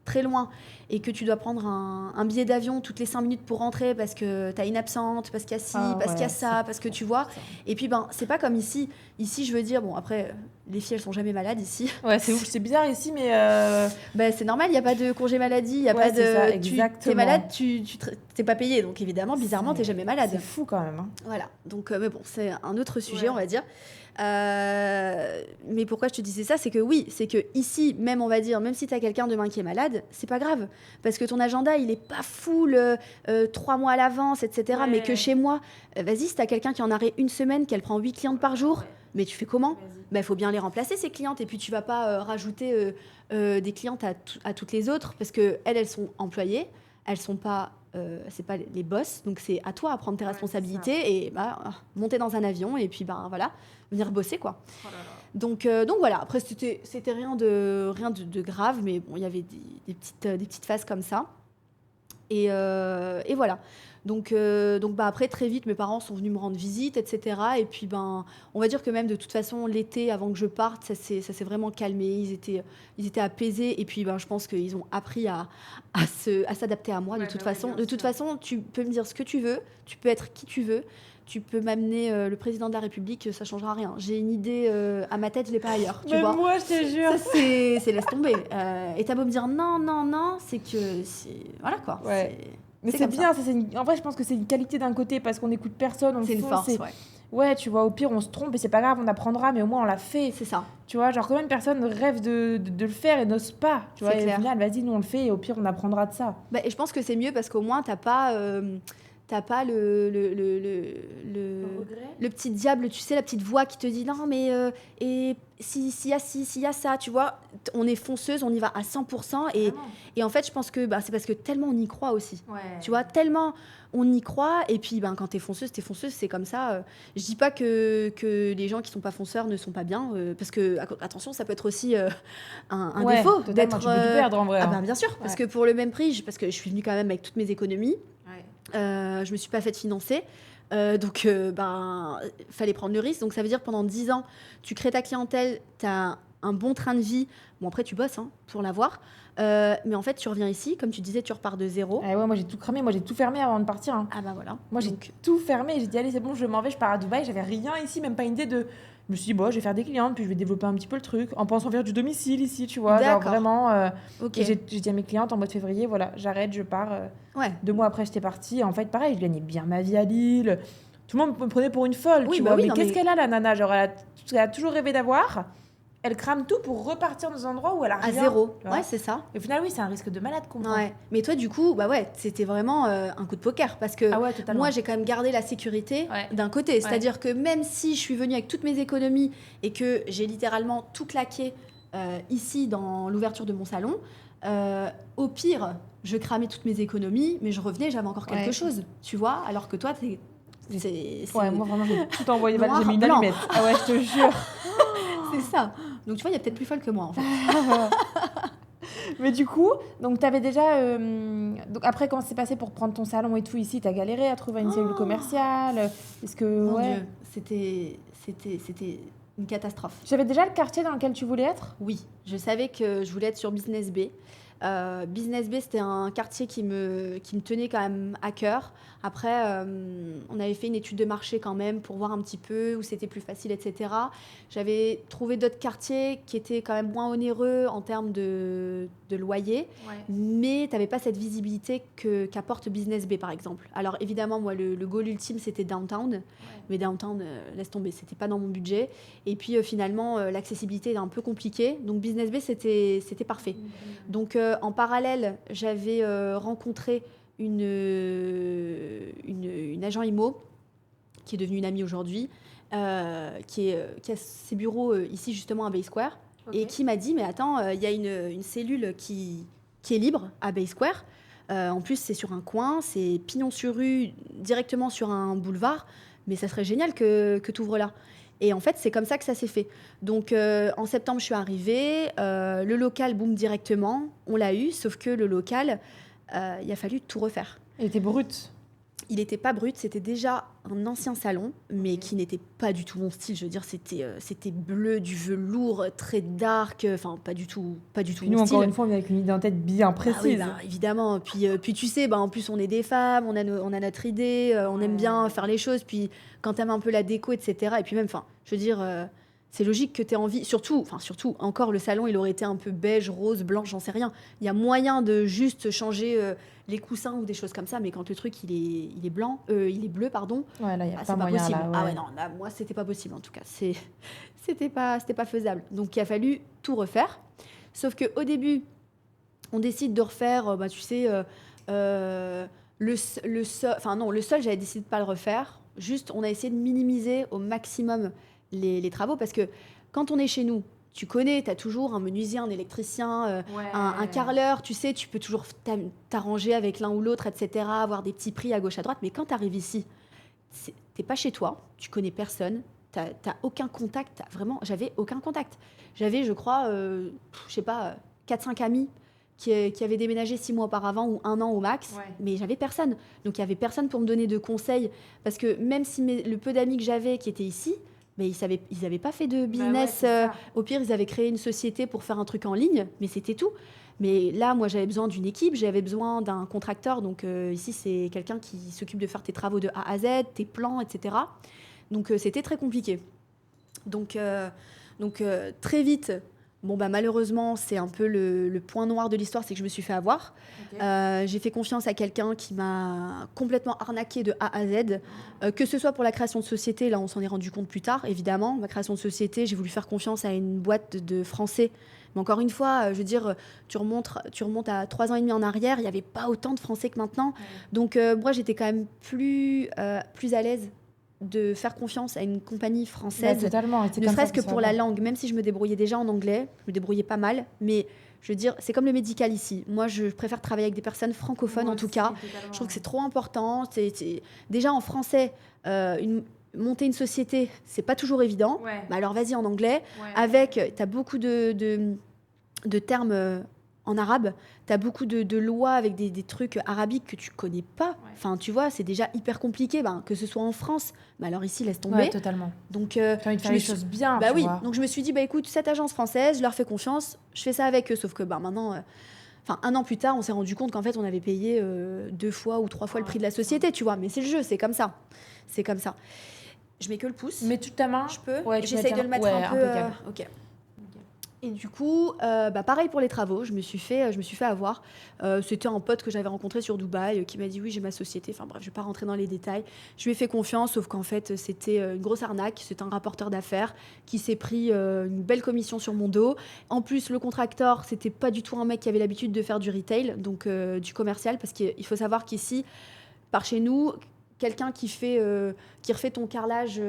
très loin et que tu dois prendre un billet d'avion toutes les 5 minutes pour rentrer parce que t'as une absente, parce qu'il y a ci, parce qu'il y a ça, parce que tu vois. Et puis c'est pas comme ici. Ici, je veux dire, bon, après, les filles, elles sont jamais malades ici. Ouais, c'est ouf, c'est bizarre ici, mais Bah, c'est normal, il n'y a pas de congé maladie, il n'y a Ouais, pas c'est ça, de. exactement. T'es malade, t'es pas payé. Donc évidemment, bizarrement, t'es jamais malade. c'est fou quand même. Hein. Voilà. Donc, mais bon, c'est un autre sujet, Ouais. on va dire. Mais pourquoi je te disais ça, c'est que oui, c'est que ici, même on va dire, même si tu as quelqu'un demain qui est malade, c'est pas grave, parce que ton agenda il est pas full 3 mois à l'avance, etc. Ouais. Mais que chez moi, vas-y, si tu as quelqu'un qui en arrête une semaine, qu'elle prend 8 clientes par jour, mais tu fais comment? Il faut bien les remplacer ces clientes, et puis tu vas pas rajouter des clientes à toutes les autres, parce que elles sont employées, elles sont pas c'est pas les boss, donc c'est à toi à prendre tes responsabilités et monter dans un avion et puis voilà, venir bosser quoi. Oh là là. Donc voilà, après c'était rien de grave, mais bon, il y avait des petites phases comme ça. Et voilà. Donc après, très vite, mes parents sont venus me rendre visite, etc. Et puis, on va dire que même de toute façon, l'été, avant que je parte, ça s'est vraiment calmé. Ils étaient apaisés. Et puis, je pense qu'ils ont appris à s'adapter à moi, de toute façon. De toute façon, tu peux me dire ce que tu veux, tu peux être qui tu veux. Tu peux m'amener le président de la République, ça changera rien. J'ai une idée à ma tête, je l'ai pas ailleurs. Tu vois. Moi, je te jure. Ça, c'est laisse tomber. Et t'as beau me dire non, c'est que voilà quoi. Ouais. Mais c'est comme bien, ça, en vrai, je pense que c'est une qualité d'un côté parce qu'on n'écoute personne. C'est une force, ouais. Ouais, tu vois, au pire, on se trompe et c'est pas grave, on apprendra, mais au moins on l'a fait. C'est ça. Tu vois, genre combien de personnes rêvent de le faire et n'osent pas. Tu vois, C'est et clair. au final, vas-y, nous on le fait et au pire, on apprendra de ça. Et je pense que c'est mieux parce qu'au moins, t'as pas le petit diable, tu sais, la petite voix qui te dit non, mais et s'il y a ça, tu vois, on est fonceuse, on y va à 100%. Et en fait, je pense que c'est parce que tellement on y croit aussi. Ouais. Tu vois, tellement on y croit. Et puis, quand t'es fonceuse, c'est comme ça. Je dis pas que les gens qui sont pas fonceurs ne sont pas bien, parce que, attention, ça peut être aussi un défaut d'être. Tu peux tout perdre en vrai. Bien sûr, parce que pour le même prix, parce que je suis venue quand même avec toutes mes économies. Je me suis pas faite financer. Donc, fallait prendre le risque. Donc, ça veut dire pendant 10 ans, tu crées ta clientèle, tu as un bon train de vie. Bon, après, tu bosses pour l'avoir. Mais en fait, tu reviens ici, comme tu disais, tu repars de zéro. Ouais, moi, j'ai tout cramé. Moi, j'ai tout fermé avant de partir. Hein. Voilà. Moi, j'ai tout fermé. J'ai dit, allez, c'est bon, je m'en vais, je pars à Dubaï. J'avais rien ici, même pas une idée de... Je me suis dit, bon, je vais faire des clientes, puis je vais développer un petit peu le truc, en pensant faire du domicile ici, tu vois. Genre vraiment... Okay. J'ai dit à mes clientes en mois de février, voilà, j'arrête, je pars. 2 mois après, j'étais partie. En fait, pareil, je gagnais bien ma vie à Lille. Tout le monde me prenait pour une folle, tu vois. Mais qu'est-ce qu'elle a, la nana? Genre, elle a toujours rêvé d'avoir. Elle crame tout pour repartir dans un endroit où elle a rien. À zéro. Ouais, c'est ça. Et au final, oui, c'est un risque de malade qu'on prend. Ouais. Mais toi, du coup, c'était vraiment un coup de poker. Parce que moi, j'ai quand même gardé la sécurité d'un côté. C'est-à-dire que même si je suis venue avec toutes mes économies et que j'ai littéralement tout claqué ici dans l'ouverture de mon salon, au pire, je cramais toutes mes économies, mais je revenais, j'avais encore quelque chose. Tu vois. Alors que toi, Ouais, moi, vraiment, j'ai tout envoyé. J'ai mis une blanc. allumette. Ah ouais, je te jure. C'est ça. Donc, tu vois, il y a peut-être plus folle que moi, en fait. Mais du coup, donc tu avais déjà... Donc après, comment c'est passé pour prendre ton salon et tout ici? Tu as galéré à trouver une cellule commerciale? Est-ce que... Mon Dieu, c'était une catastrophe. Tu avais déjà le quartier dans lequel tu voulais être? Oui, je savais que je voulais être sur Business Bay. Business Bay, c'était un quartier qui me tenait quand même à cœur. Après, on avait fait une étude de marché quand même pour voir un petit peu où c'était plus facile, etc. J'avais trouvé d'autres quartiers qui étaient quand même moins onéreux en termes de loyer, mais tu n'avais pas cette visibilité qu'apporte Business Bay, par exemple. Alors évidemment, moi, le goal ultime, c'était Downtown, mais Downtown, laisse tomber, c'était pas dans mon budget. Et puis finalement, l'accessibilité est un peu compliquée, donc Business Bay, c'était parfait. Donc en parallèle, j'avais rencontré une agent IMO qui est devenue une amie aujourd'hui, qui a ses bureaux ici justement à Bay Square, et qui m'a dit mais attends, il y a une cellule qui est libre à Bay Square. En plus, c'est sur un coin, c'est pignon sur rue, directement sur un boulevard, mais ça serait génial que tu ouvres là. Et en fait, c'est comme ça que ça s'est fait. Donc, en septembre, je suis arrivée. Le local, boum, directement. On l'a eu, sauf que le local, il a fallu tout refaire. Il était brut. Il n'était pas brut, c'était déjà un ancien salon, mais qui n'était pas du tout mon style. Je veux dire, c'était bleu, du velours, très dark, enfin, pas du tout mon style. Nous, encore une fois, on est avec une idée en tête bien précise. Évidemment. Puis tu sais, en plus, on est des femmes, on a notre idée, on aime bien faire les choses. Puis quand t'aimes un peu la déco, etc. Et puis même, enfin, je veux dire, c'est logique que tu aies envie. Surtout, encore, le salon, il aurait été un peu beige, rose, blanc, j'en sais rien. Il y a moyen de juste changer les coussins ou des choses comme ça, mais quand le truc, il est blanc, il est bleu, pardon, Ouais, là, il n'y a c'est pas pas moyen. possible. Là, ouais. Ah ouais, non, là, moi, c'était pas possible, en tout cas. C'était pas faisable. Donc, il a fallu tout refaire. Sauf qu'au début, on décide de refaire, tu sais, le sol. Enfin, non, le sol, j'avais décidé de pas le refaire. Juste, on a essayé de minimiser au maximum les travaux parce que quand on est chez nous, tu connais, tu as toujours un menuisier, un électricien, un carreleur, tu sais, tu peux toujours t'arranger avec l'un ou l'autre, etc., avoir des petits prix à gauche, à droite. Mais quand tu arrives ici, t'es pas chez toi, tu connais personne, t'as aucun contact, j'avais aucun contact. J'avais, je crois, je sais pas, 4-5 amis qui avaient déménagé 6 mois auparavant ou 1 an au max, mais j'avais personne. Donc il y avait personne pour me donner de conseils, parce que même si le peu d'amis que j'avais qui étaient ici, mais ils avaient pas fait de business. Au pire, ils avaient créé une société pour faire un truc en ligne, mais c'était tout. Mais là, moi, j'avais besoin d'une équipe, j'avais besoin d'un contracteur. Donc ici, c'est quelqu'un qui s'occupe de faire tes travaux de A à Z, tes plans, etc. Donc c'était très compliqué. Donc très vite, malheureusement, c'est un peu le point noir de l'histoire, c'est que je me suis fait avoir. J'ai fait confiance à quelqu'un qui m'a complètement arnaqué de A à Z, que ce soit pour la création de société, là on s'en est rendu compte plus tard, évidemment. Ma création de société, j'ai voulu faire confiance à une boîte de Français. Mais encore une fois, je veux dire, tu remontes à 3 ans et demi en arrière, il n'y avait pas autant de Français que maintenant. Donc moi, j'étais quand même plus à l'aise de faire confiance à une compagnie française, totalement. Ne serait-ce que pour la langue, même si je me débrouillais déjà en anglais, je me débrouillais pas mal, mais je veux dire, c'est comme le médical ici. Moi, je préfère travailler avec des personnes francophones, en tout cas. Je trouve que c'est trop important. Déjà en français, monter une société, c'est pas toujours évident. Alors vas-y en anglais, t'as beaucoup de termes en arabe, t'as beaucoup de lois avec des trucs arabiques que tu connais pas. Enfin, tu vois, c'est déjà hyper compliqué, que ce soit en France. Mais alors ici, laisse tomber. Ouais, totalement. Donc, t'as envie de faire les choses bien, tu vois. Donc je me suis dit, écoute, cette agence française, je leur fais confiance, je fais ça avec eux. Sauf que maintenant, 1 an plus tard, on s'est rendu compte qu'en fait, on avait payé 2 fois ou 3 fois le prix de la société, tu vois. Mais c'est le jeu, c'est comme ça. C'est comme ça. Je mets que le pouce. Mets toute ta main. Je peux. J'essaye de le mettre un peu. Ok. Et du coup, pareil pour les travaux, je me suis fait avoir. C'était un pote que j'avais rencontré sur Dubaï qui m'a dit oui, j'ai ma société. Enfin bref, je ne vais pas rentrer dans les détails. Je lui ai fait confiance, sauf qu'en fait, c'était une grosse arnaque. C'est un rapporteur d'affaires qui s'est pris une belle commission sur mon dos. En plus, le contracteur, c'était pas du tout un mec qui avait l'habitude de faire du retail, donc du commercial, parce qu'il faut savoir qu'ici, par chez nous, quelqu'un qui refait ton carrelage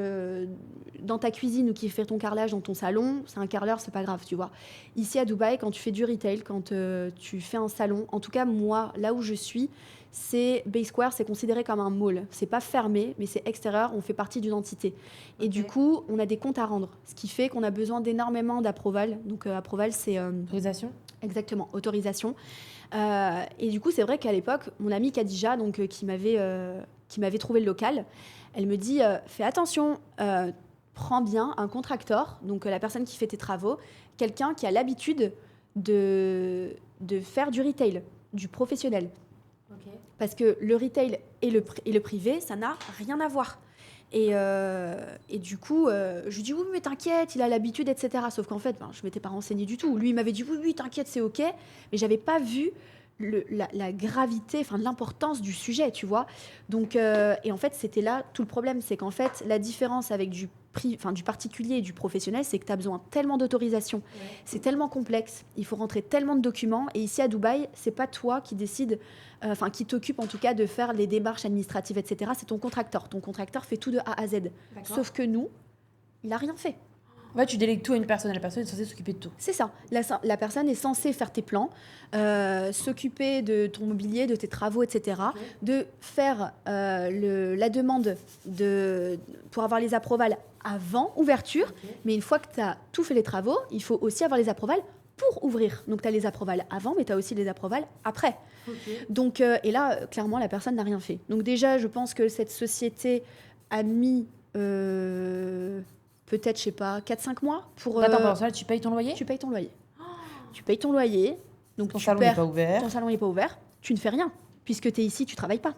dans ta cuisine ou qui fait ton carrelage dans ton salon, c'est un carreleur, c'est pas grave, tu vois. Ici à Dubaï, quand tu fais du retail, quand tu fais un salon, en tout cas moi, là où je suis, c'est Bay Square, c'est considéré comme un mall. C'est pas fermé, mais c'est extérieur, on fait partie d'une entité. Et du coup, on a des comptes à rendre, ce qui fait qu'on a besoin d'énormément d'approval. Donc approval, c'est... autorisation. Exactement, autorisation. Et du coup, c'est vrai qu'à l'époque, mon amie Khadija, donc, qui m'avait trouvé le local, elle me dit fais attention, prends bien un contracteur, donc la personne qui fait tes travaux, quelqu'un qui a l'habitude de faire du retail, du professionnel. Parce que le retail et le privé, ça n'a rien à voir. Et du coup, je lui dis oui, mais t'inquiète, il a l'habitude, etc. Sauf qu'en fait, je ne m'étais pas renseignée du tout. Lui, il m'avait dit oui, t'inquiète, c'est OK. Mais je n'avais pas vu la gravité, l'importance du sujet, tu vois. Donc, et en fait, c'était là tout le problème. C'est qu'en fait, la différence avec du particulier et du professionnel, c'est que tu as besoin tellement d'autorisation. C'est tellement complexe. Il faut rentrer tellement de documents. Et ici, à Dubaï, c'est pas toi qui décide, qui t'occupe en tout cas de faire les démarches administratives, etc. C'est ton contracteur. Ton contracteur fait tout de A à Z. D'accord. Sauf que nous, il n'a rien fait. Ouais, tu délègues tout à une personne. La personne est censée s'occuper de tout. C'est ça. La personne est censée faire tes plans, s'occuper de ton mobilier, de tes travaux, etc. Okay. De faire la demande pour avoir les approvals avant ouverture. Okay. Mais une fois que tu as tout fait les travaux, il faut aussi avoir les approvals pour ouvrir. Donc, tu as les approvals avant, mais tu as aussi les approvals après. Okay. Donc, et là, clairement, la personne n'a rien fait. Donc déjà, je pense que cette société a mis... peut-être, je sais pas, 4-5 mois pour... Attends, pendant ça, tu payes ton loyer ? Tu payes ton loyer. Tu payes ton loyer. Donc ton salon n'est pas ouvert. Ton salon n'est pas ouvert. Tu ne fais rien. Puisque tu es ici, tu ne travailles pas.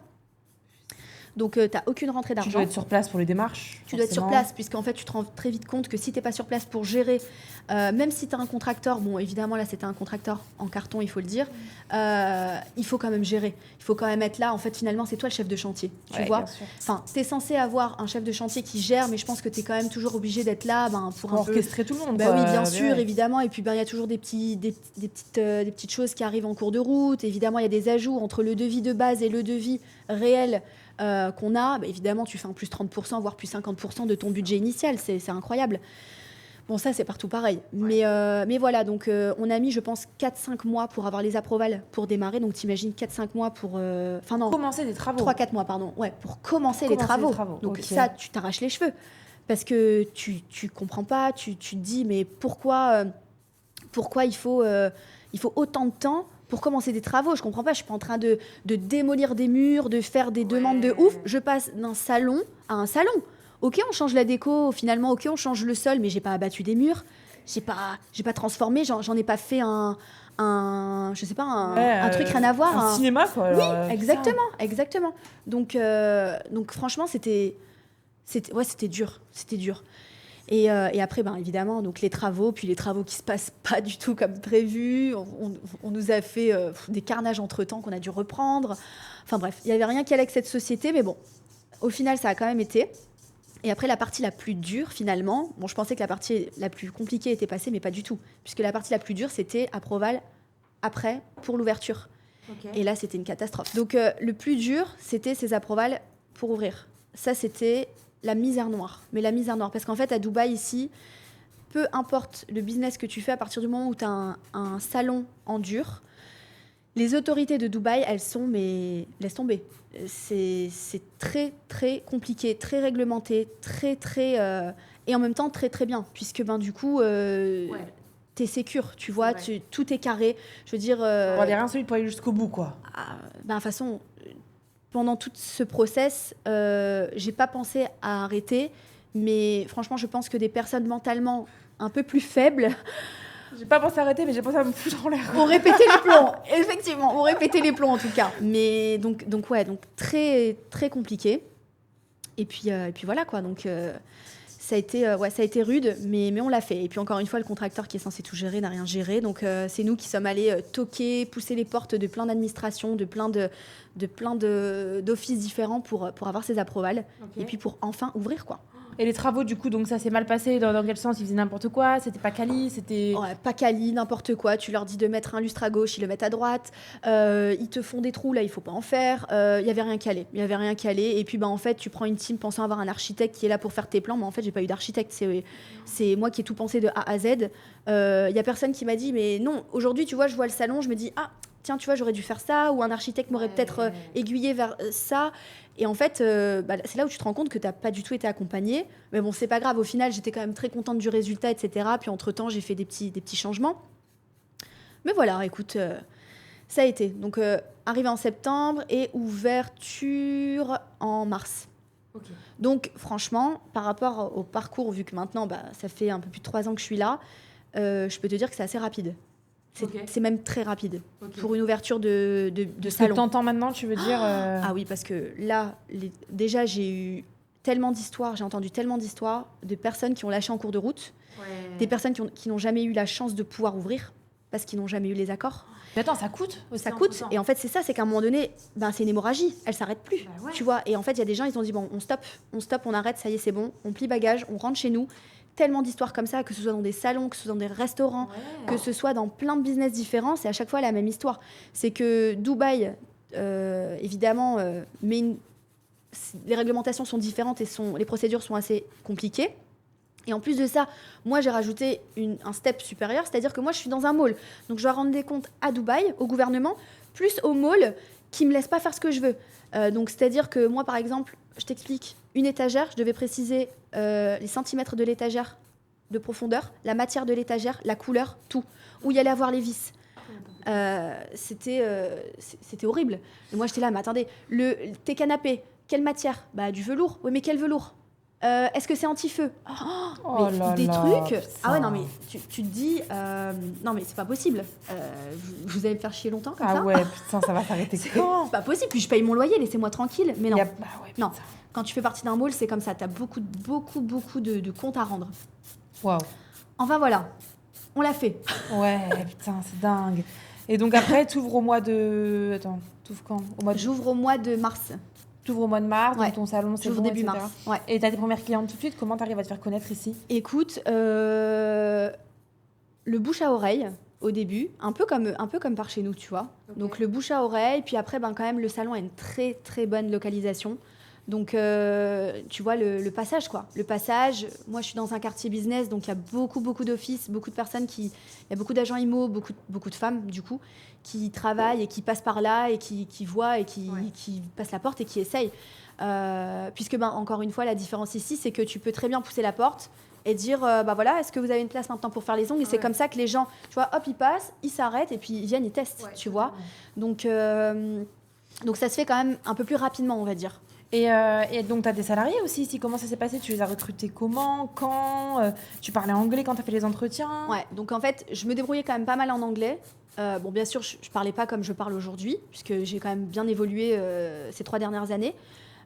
Donc, tu n'as aucune rentrée d'argent. Tu dois être sur place pour les démarches. Tu dois être sur place, puisqu'en fait, tu te rends très vite compte que si tu n'es pas sur place pour gérer, même si tu as un contracteur, bon, évidemment, là, c'était un contracteur en carton, il faut le dire, il faut quand même gérer. Il faut quand même être là. En fait, finalement, c'est toi le chef de chantier, tu vois. Enfin, tu es censé avoir un chef de chantier qui gère, mais je pense que tu es quand même toujours obligé d'être là pour orchestrer tout le monde. Oui, bien sûr, évidemment. Et puis, il y a toujours des petites choses qui arrivent en cours de route. Évidemment, il y a des ajouts entre le devis de base et le devis réel qu'on a. Évidemment, tu fais un plus 30%, voire plus 50% de ton budget initial. C'est incroyable. Bon, ça, c'est partout pareil. Ouais. Mais voilà, donc on a mis, je pense, 4-5 mois pour avoir les approvals pour démarrer. Donc, t'imagines 4-5 mois pour... non, commencer des travaux. 3-4 mois, pardon. Ouais, pour commencer les travaux. Donc, ça, tu t'arraches les cheveux. Parce que tu comprends pas, tu te dis, mais pourquoi il faut autant de temps pour commencer des travaux? Je comprends pas, je suis pas en train de démolir des murs, de faire des demandes de ouf. Je passe d'un salon à un salon. Ok, on change la déco, finalement, ok, on change le sol, mais j'ai pas abattu des murs, j'ai pas transformé, j'en ai pas fait un truc rien à voir. Un cinéma, quoi. Alors, oui, exactement. Donc franchement, c'était dur. Et après, évidemment, donc les travaux qui se passent pas du tout comme prévu. On nous a fait des carnages entre-temps qu'on a dû reprendre. Enfin bref, il n'y avait rien qui allait avec cette société, mais bon, au final, ça a quand même été. Et après, la partie la plus dure, finalement, bon, je pensais que la partie la plus compliquée était passée, mais pas du tout. Puisque la partie la plus dure, c'était approval après, pour l'ouverture. Okay. Et là, c'était une catastrophe. Donc, le plus dur, c'était ces approvals pour ouvrir. Ça, c'était la misère noire. Mais la misère noire, parce qu'en fait, à Dubaï, ici, peu importe le business que tu fais, à partir du moment où tu as un salon en dur, les autorités de Dubaï, elles sont, mais laisse tomber. C'est très, très compliqué, très réglementé, très, très... et en même temps, très, très bien. Puisque, du coup, t'es sécure, tu vois, tout est carré. Je veux dire... On va les reins solides pour aller jusqu'au bout, quoi. De toute façon, pendant tout ce process, j'ai pas pensé à arrêter. Mais franchement, je pense que des personnes mentalement un peu plus faibles... J'ai pas pensé à arrêter, mais j'ai pensé à me foutre en l'air. On répétait les plombs, effectivement, on répétait les plombs en tout cas. Mais donc très, très compliqué. Et puis voilà quoi, donc ça a été rude, mais on l'a fait. Et puis encore une fois, le contracteur qui est censé tout gérer n'a rien géré. Donc c'est nous qui sommes allés toquer, pousser les portes de plein d'administrations, de plein d'offices différents pour avoir ces approvals. Okay. Et puis pour enfin ouvrir quoi. Et les travaux, du coup, donc ça s'est mal passé dans quel sens? Ils faisaient n'importe quoi? C'était pas quali? Pas quali, n'importe quoi. Tu leur dis de mettre un lustre à gauche, ils le mettent à droite. Ils te font des trous, là, il faut pas en faire. Il y avait rien calé. Et puis, en fait, tu prends une team pensant avoir un architecte qui est là pour faire tes plans. Mais en fait, j'ai pas eu d'architecte. C'est moi qui ai tout pensé de A à Z. Il y a personne qui m'a dit, mais non, aujourd'hui, tu vois, je vois le salon, je me dis, ah, tiens, tu vois, j'aurais dû faire ça. Ou un architecte m'aurait peut-être aiguillé vers ça. Et en fait, c'est là où tu te rends compte que tu n'as pas du tout été accompagnée. Mais bon, c'est pas grave. Au final, j'étais quand même très contente du résultat, etc. Puis entre-temps, j'ai fait des petits changements. Mais voilà, écoute, ça a été. Donc, arrivé en septembre et ouverture en mars. Okay. Donc, franchement, par rapport au parcours, vu que maintenant, ça fait un peu plus de 3 ans que je suis là, je peux te dire que c'est assez rapide. C'est même très rapide pour une ouverture de salon. Que t'entends maintenant, tu veux dire Ah oui, parce que là, déjà, j'ai eu tellement d'histoires, j'ai entendu tellement d'histoires de personnes qui ont lâché en cours de route, des personnes qui n'ont jamais eu la chance de pouvoir ouvrir parce qu'ils n'ont jamais eu les accords. Mais attends, ça coûte aussi. Ça coûte. Et en fait, c'est ça, c'est qu'à un moment donné, c'est une hémorragie, elle s'arrête plus, tu vois. Et en fait, il y a des gens, ils ont dit, bon, on stoppe, on arrête, ça y est, c'est bon, on plie bagage, on rentre chez nous. Tellement d'histoires comme ça, que ce soit dans des salons, que ce soit dans des restaurants, que ce soit dans plein de business différents, c'est à chaque fois la même histoire. C'est que Dubaï, évidemment, les réglementations sont différentes et les procédures sont assez compliquées. Et en plus de ça, moi, j'ai rajouté un step supérieur, c'est-à-dire que moi, je suis dans un mall. Donc, je dois rendre des comptes à Dubaï, au gouvernement, plus au mall qui ne me laisse pas faire ce que je veux. Donc, c'est-à-dire que moi, par exemple, je t'explique, une étagère, je devais préciser les centimètres de l'étagère de profondeur, la matière de l'étagère, la couleur, tout. Où il y allait avoir les vis. C'était horrible. Et moi, j'étais là, mais attendez, tes canapés, quelle matière? Du velours. Oui, mais quel velours? Est-ce que c'est anti-feu? Oh mais là des là, trucs. putain. Ah ouais, non, mais tu te dis, non, mais c'est pas possible. Vous allez me faire chier longtemps comme ça? Ah ouais, putain, ça va s'arrêter quand? C'est pas possible. Puis je paye mon loyer, laissez-moi tranquille. Mais non, Bah ouais, non. putain. Quand tu fais partie d'un mall, c'est comme ça. T'as beaucoup de comptes à rendre. Waouh. Enfin voilà, on l'a fait. Ouais, putain, c'est dingue. Et donc après, t'ouvres au mois de... Attends, t'ouvres quand? J'ouvre au mois de mars. T'ouvres au mois de mars, Ouais. donc ton salon, c'est J'ouvre bon, début etc. mars. Ouais. Et t'as tes premières clientes tout de suite, comment t'arrives à te faire connaître ici? Écoute, le bouche à oreille au début, un peu comme par chez nous, tu vois. Ok. Donc le bouche à oreille, puis après, quand même, le salon a une très très bonne localisation. Donc, tu vois, le passage, quoi. Le passage, moi, je suis dans un quartier business, donc il y a beaucoup d'offices, beaucoup de personnes il y a beaucoup d'agents IMO, beaucoup de femmes, du coup, qui travaillent et qui passent par là et qui voient et qui passent la porte et qui essayent. Puisque, encore une fois, la différence ici, c'est que tu peux très bien pousser la porte et dire, voilà, est-ce que vous avez une place maintenant pour faire les ongles? Et c'est comme ça que les gens, tu vois, hop, ils passent, ils s'arrêtent et puis ils viennent, ils testent, tu vois. Donc, ça se fait quand même un peu plus rapidement, on va dire. Et donc, tu as des salariés aussi ici. Comment ça s'est passé? Tu les as recrutés comment? Quand? Tu parlais anglais quand tu as fait les entretiens? Ouais, donc en fait, je me débrouillais quand même pas mal en anglais. Bon, bien sûr, je parlais pas comme je parle aujourd'hui, puisque j'ai quand même bien évolué ces 3 dernières années.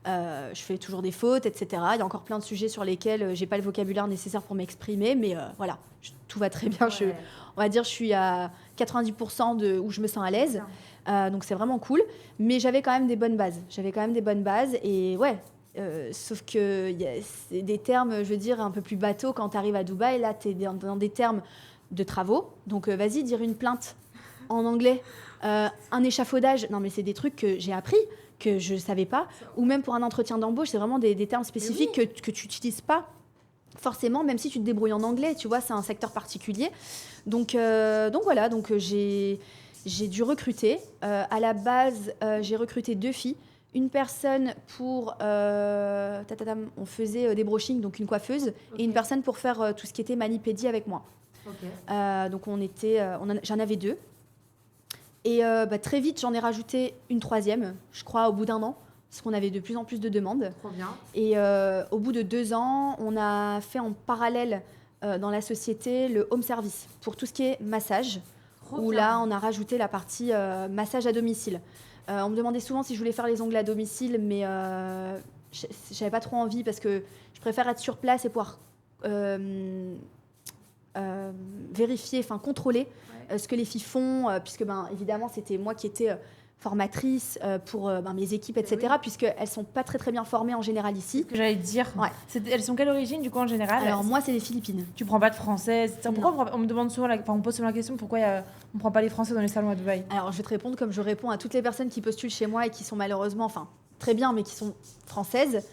Je fais toujours des fautes, etc. Il y a encore plein de sujets sur lesquels j'ai pas le vocabulaire nécessaire pour m'exprimer, mais voilà, tout va très bien. Ouais. On va dire je suis à 90% de où je me sens à l'aise. Donc c'est vraiment cool. Mais j'avais quand même des bonnes bases. Et ouais, sauf que c'est des termes, je veux dire, un peu plus bateau quand tu arrives à Dubaï. Là, tu es dans des termes de travaux. Donc vas-y, dire une plainte en anglais, un échafaudage. Non, mais c'est des trucs que j'ai appris, que je ne savais pas. Ou même pour un entretien d'embauche, c'est vraiment des termes spécifiques que tu n'utilises pas forcément, même si tu te débrouilles en anglais. Tu vois, c'est un secteur particulier. Donc voilà, j'ai dû recruter. À la base, j'ai recruté 2 filles. Une personne pour... on faisait des brushings, donc une coiffeuse, et une personne pour faire tout ce qui était mani-pédi avec moi. Donc j'en avais 2. Et très vite, j'en ai rajouté une 3e, je crois, au bout d'1 an, parce qu'on avait de plus en plus de demandes. Trop bien. Et au bout de 2 ans, on a fait en parallèle dans la société le home service, pour tout ce qui est massage. Où là, on a rajouté la partie massage à domicile. On me demandait souvent si je voulais faire les ongles à domicile, mais j'avais pas trop envie parce que je préfère être sur place et pouvoir vérifier, enfin contrôler ce que les filles font, puisque évidemment, c'était moi qui étais formatrice pour mes équipes, etc., puisqu'elles sont pas très très bien formées en général ici. Ce que j'allais te dire. Ouais. Elles sont quelle origine du coup en général? Alors moi, c'est les Philippines. Tu prends pas de françaises? Pourquoi on me demande souvent, on pose souvent la question pourquoi on prend pas les Français dans les salons à Dubaï? Alors je vais te répondre comme je réponds à toutes les personnes qui postulent chez moi et qui sont malheureusement, enfin très bien, mais qui sont françaises.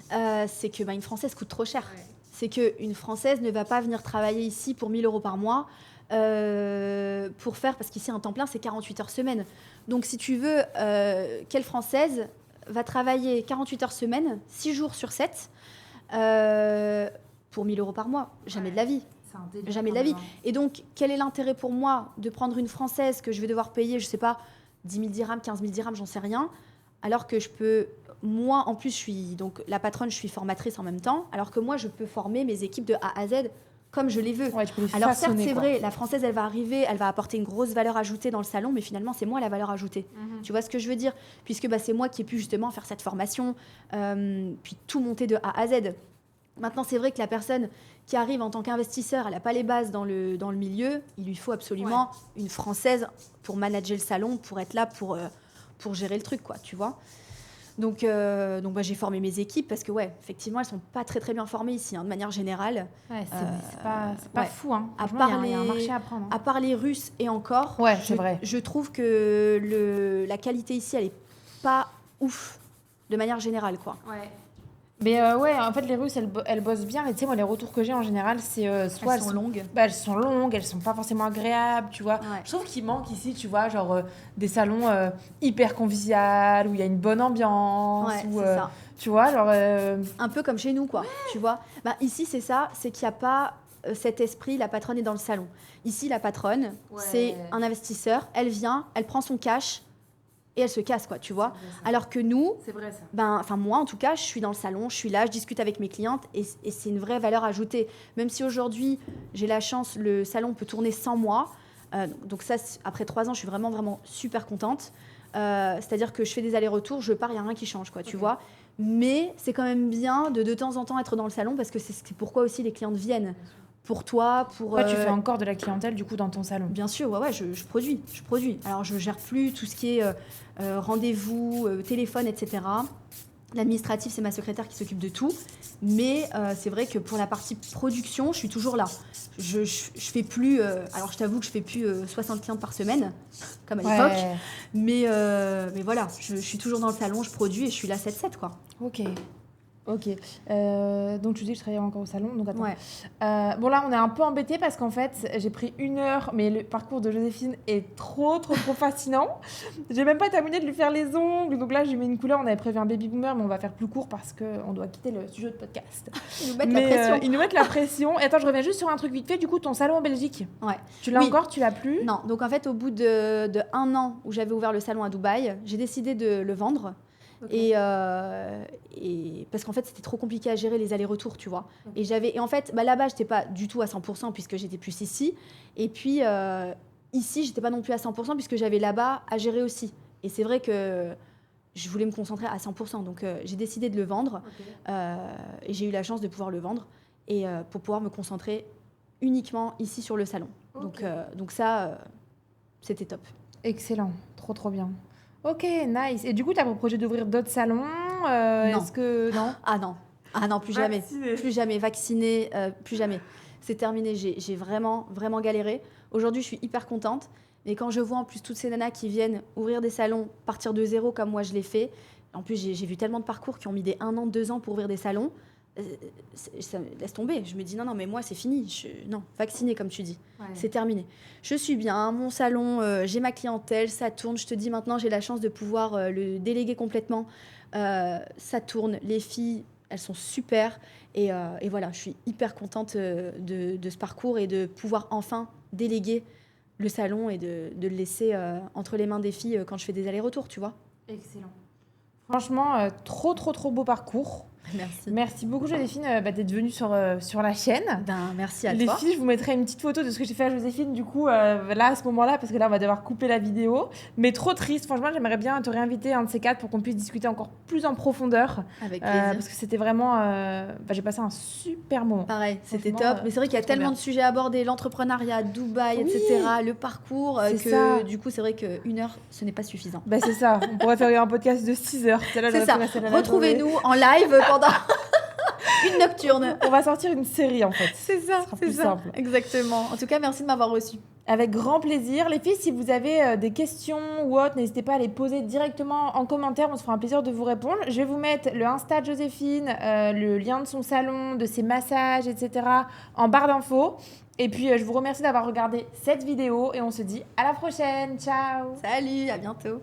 C'est que une Française coûte trop cher. Ouais. C'est qu'une Française ne va pas venir travailler ici pour 1 000 € par mois pour faire, parce qu'ici un temps plein c'est 48 heures semaine. Donc si tu veux, quelle Française va travailler 48 heures semaine, 6 jours sur 7 pour 1 000 € par mois? Jamais de la vie. Jamais de la vie. Et donc, quel est l'intérêt pour moi de prendre une Française que je vais devoir payer, je sais pas, 10 000 dirhams, 15 000 dirhams, j'en sais rien, alors que je peux... Moi, en plus, je suis donc la patronne, je suis formatrice en même temps, alors que moi, je peux former mes équipes de A à Z comme je les veux. Ouais, tu peux les alors certes, façonner, c'est quoi. vrai, la Française, elle va arriver, elle va apporter une grosse valeur ajoutée dans le salon, mais finalement, c'est moi la valeur ajoutée. Tu vois ce que je veux dire? Puisque c'est moi qui ai pu justement faire cette formation, puis tout monter de A à Z. Maintenant, c'est vrai que la personne qui arrive en tant qu'investisseur, elle n'a pas les bases dans le milieu. Il lui faut absolument une Française pour manager le salon, pour être là, pour gérer le truc, quoi, tu vois. Donc j'ai formé mes équipes parce que, effectivement, elles ne sont pas très, très bien formées ici, de manière générale. Ouais, c'est pas fou, hein. À part il y a un marché à prendre. À part les Russes et encore, c'est vrai. Je trouve que la qualité ici, elle n'est pas ouf, de manière générale, quoi. Ouais. Mais en fait, les Russes, elles bossent bien. Et tu sais, moi, les retours que j'ai en général, c'est soit elles sont longues. Elles sont longues, elles sont pas forcément agréables, tu vois. Ouais. Je trouve qu'il manque ici, tu vois, genre des salons hyper conviviales, où il y a une bonne ambiance. Ouais, où, c'est ça. Tu vois, genre... Un peu comme chez nous, quoi. Tu vois. Ici, c'est ça, c'est qu'il n'y a pas cet esprit, la patronne est dans le salon. Ici, la patronne, c'est un investisseur. Elle vient, elle prend son cash et elles se cassent, quoi, tu vois. C'est vrai, ça. Alors que nous, C'est vrai ça. moi en tout cas, je suis dans le salon, je suis là, je discute avec mes clientes et c'est une vraie valeur ajoutée. Même si aujourd'hui, j'ai la chance, le salon peut tourner sans moi. Donc ça, après 3 ans, je suis vraiment, vraiment super contente. C'est-à-dire que je fais des allers-retours, je pars, il n'y a rien qui change, quoi, tu vois. Mais c'est quand même bien de temps en temps être dans le salon parce que c'est pourquoi aussi les clientes viennent. Pour toi, pour... Toi, tu fais encore de la clientèle du coup dans ton salon? Bien sûr, ouais, je produis. Alors, je gère plus tout ce qui est rendez-vous, téléphone, etc. L'administratif, c'est ma secrétaire qui s'occupe de tout. Mais c'est vrai que pour la partie production, je suis toujours là. Je fais plus... alors, je t'avoue que je fais plus 60 clientes par semaine, comme à l'époque. Mais voilà, je suis toujours dans le salon, je produis et je suis là 7-7, quoi. Ok. Donc tu dis que je travaille encore au salon. Donc attends. Ouais. Bon là on est un peu embêtés parce qu'en fait j'ai pris 1 heure, mais le parcours de Joséphine est trop fascinant. J'ai même pas terminé de lui faire les ongles. Donc là j'ai mis une couleur, on avait prévu un baby boomer mais on va faire plus court parce qu'on doit quitter le studio de podcast. Ils nous mettent la pression. Ils nous mettent la pression. Et attends, je reviens juste sur un truc vite fait. Du coup ton salon en Belgique, Ouais. tu l'as encore, tu l'as plus? Non, donc en fait au bout de 1 an où j'avais ouvert le salon à Dubaï, j'ai décidé de le vendre. Okay. Et parce qu'en fait c'était trop compliqué à gérer les allers-retours, tu vois. Okay. Et en fait là-bas j'étais pas du tout à 100% puisque j'étais plus ici, et puis ici j'étais pas non plus à 100% puisque j'avais là-bas à gérer aussi, et c'est vrai que je voulais me concentrer à 100%, donc j'ai décidé de le vendre. Okay. Et j'ai eu la chance de pouvoir le vendre et pour pouvoir me concentrer uniquement ici sur le salon. Okay. Donc ça c'était top. Excellent, trop bien. Ok, nice. Et du coup, tu as pour projet d'ouvrir d'autres salons? Non. Est-ce que... Non. Ah non, plus jamais. Plus jamais. Vacciné, plus jamais. C'est terminé. J'ai vraiment galéré. Aujourd'hui, je suis hyper contente. Mais quand je vois en plus toutes ces nanas qui viennent ouvrir des salons, partir de zéro comme moi je l'ai fait, en plus j'ai vu tellement de parcours qui ont mis des 1 an, 2 ans pour ouvrir des salons, ça me laisse tomber. Je me dis non mais moi c'est fini. Non, vacciné comme tu dis. Ouais. C'est terminé. Je suis bien, mon salon, j'ai ma clientèle, ça tourne. Je te dis maintenant, j'ai la chance de pouvoir le déléguer complètement. Ça tourne, les filles, elles sont super. Et voilà, je suis hyper contente de ce parcours et de pouvoir enfin déléguer le salon et de le laisser entre les mains des filles quand je fais des allers-retours, tu vois. Excellent. Franchement, trop beau parcours. Merci beaucoup Joséphine d'être venue sur la chaîne. Merci à toi. Les filles, je vous mettrai une petite photo de ce que j'ai fait à Joséphine du coup là à ce moment-là, parce que là on va devoir couper la vidéo. Mais trop triste, franchement j'aimerais bien te réinviter un de ces 4 pour qu'on puisse discuter encore plus en profondeur. Avec plaisir. Parce que c'était vraiment... j'ai passé un super moment. Pareil, c'était top. Mais c'est vrai qu'il y a tellement de sujets à aborder, l'entrepreneuriat, Dubaï, etc., le parcours, que du coup c'est vrai qu'1 heure ce n'est pas suffisant. Bah c'est ça, on pourrait faire un podcast de 6 heures. C'est ça, retrouvez-nous en live pendant une nocturne. On va sortir une série en fait. C'est ça, c'est ça. Simple. Exactement. En tout cas, merci de m'avoir reçu. Avec grand plaisir. Les filles, si vous avez des questions ou autres, n'hésitez pas à les poser directement en commentaire. On se fera un plaisir de vous répondre. Je vais vous mettre le Insta de Joséphine, le lien de son salon, de ses massages, etc. en barre d'infos. Et puis, je vous remercie d'avoir regardé cette vidéo et on se dit à la prochaine. Ciao. Salut, à bientôt.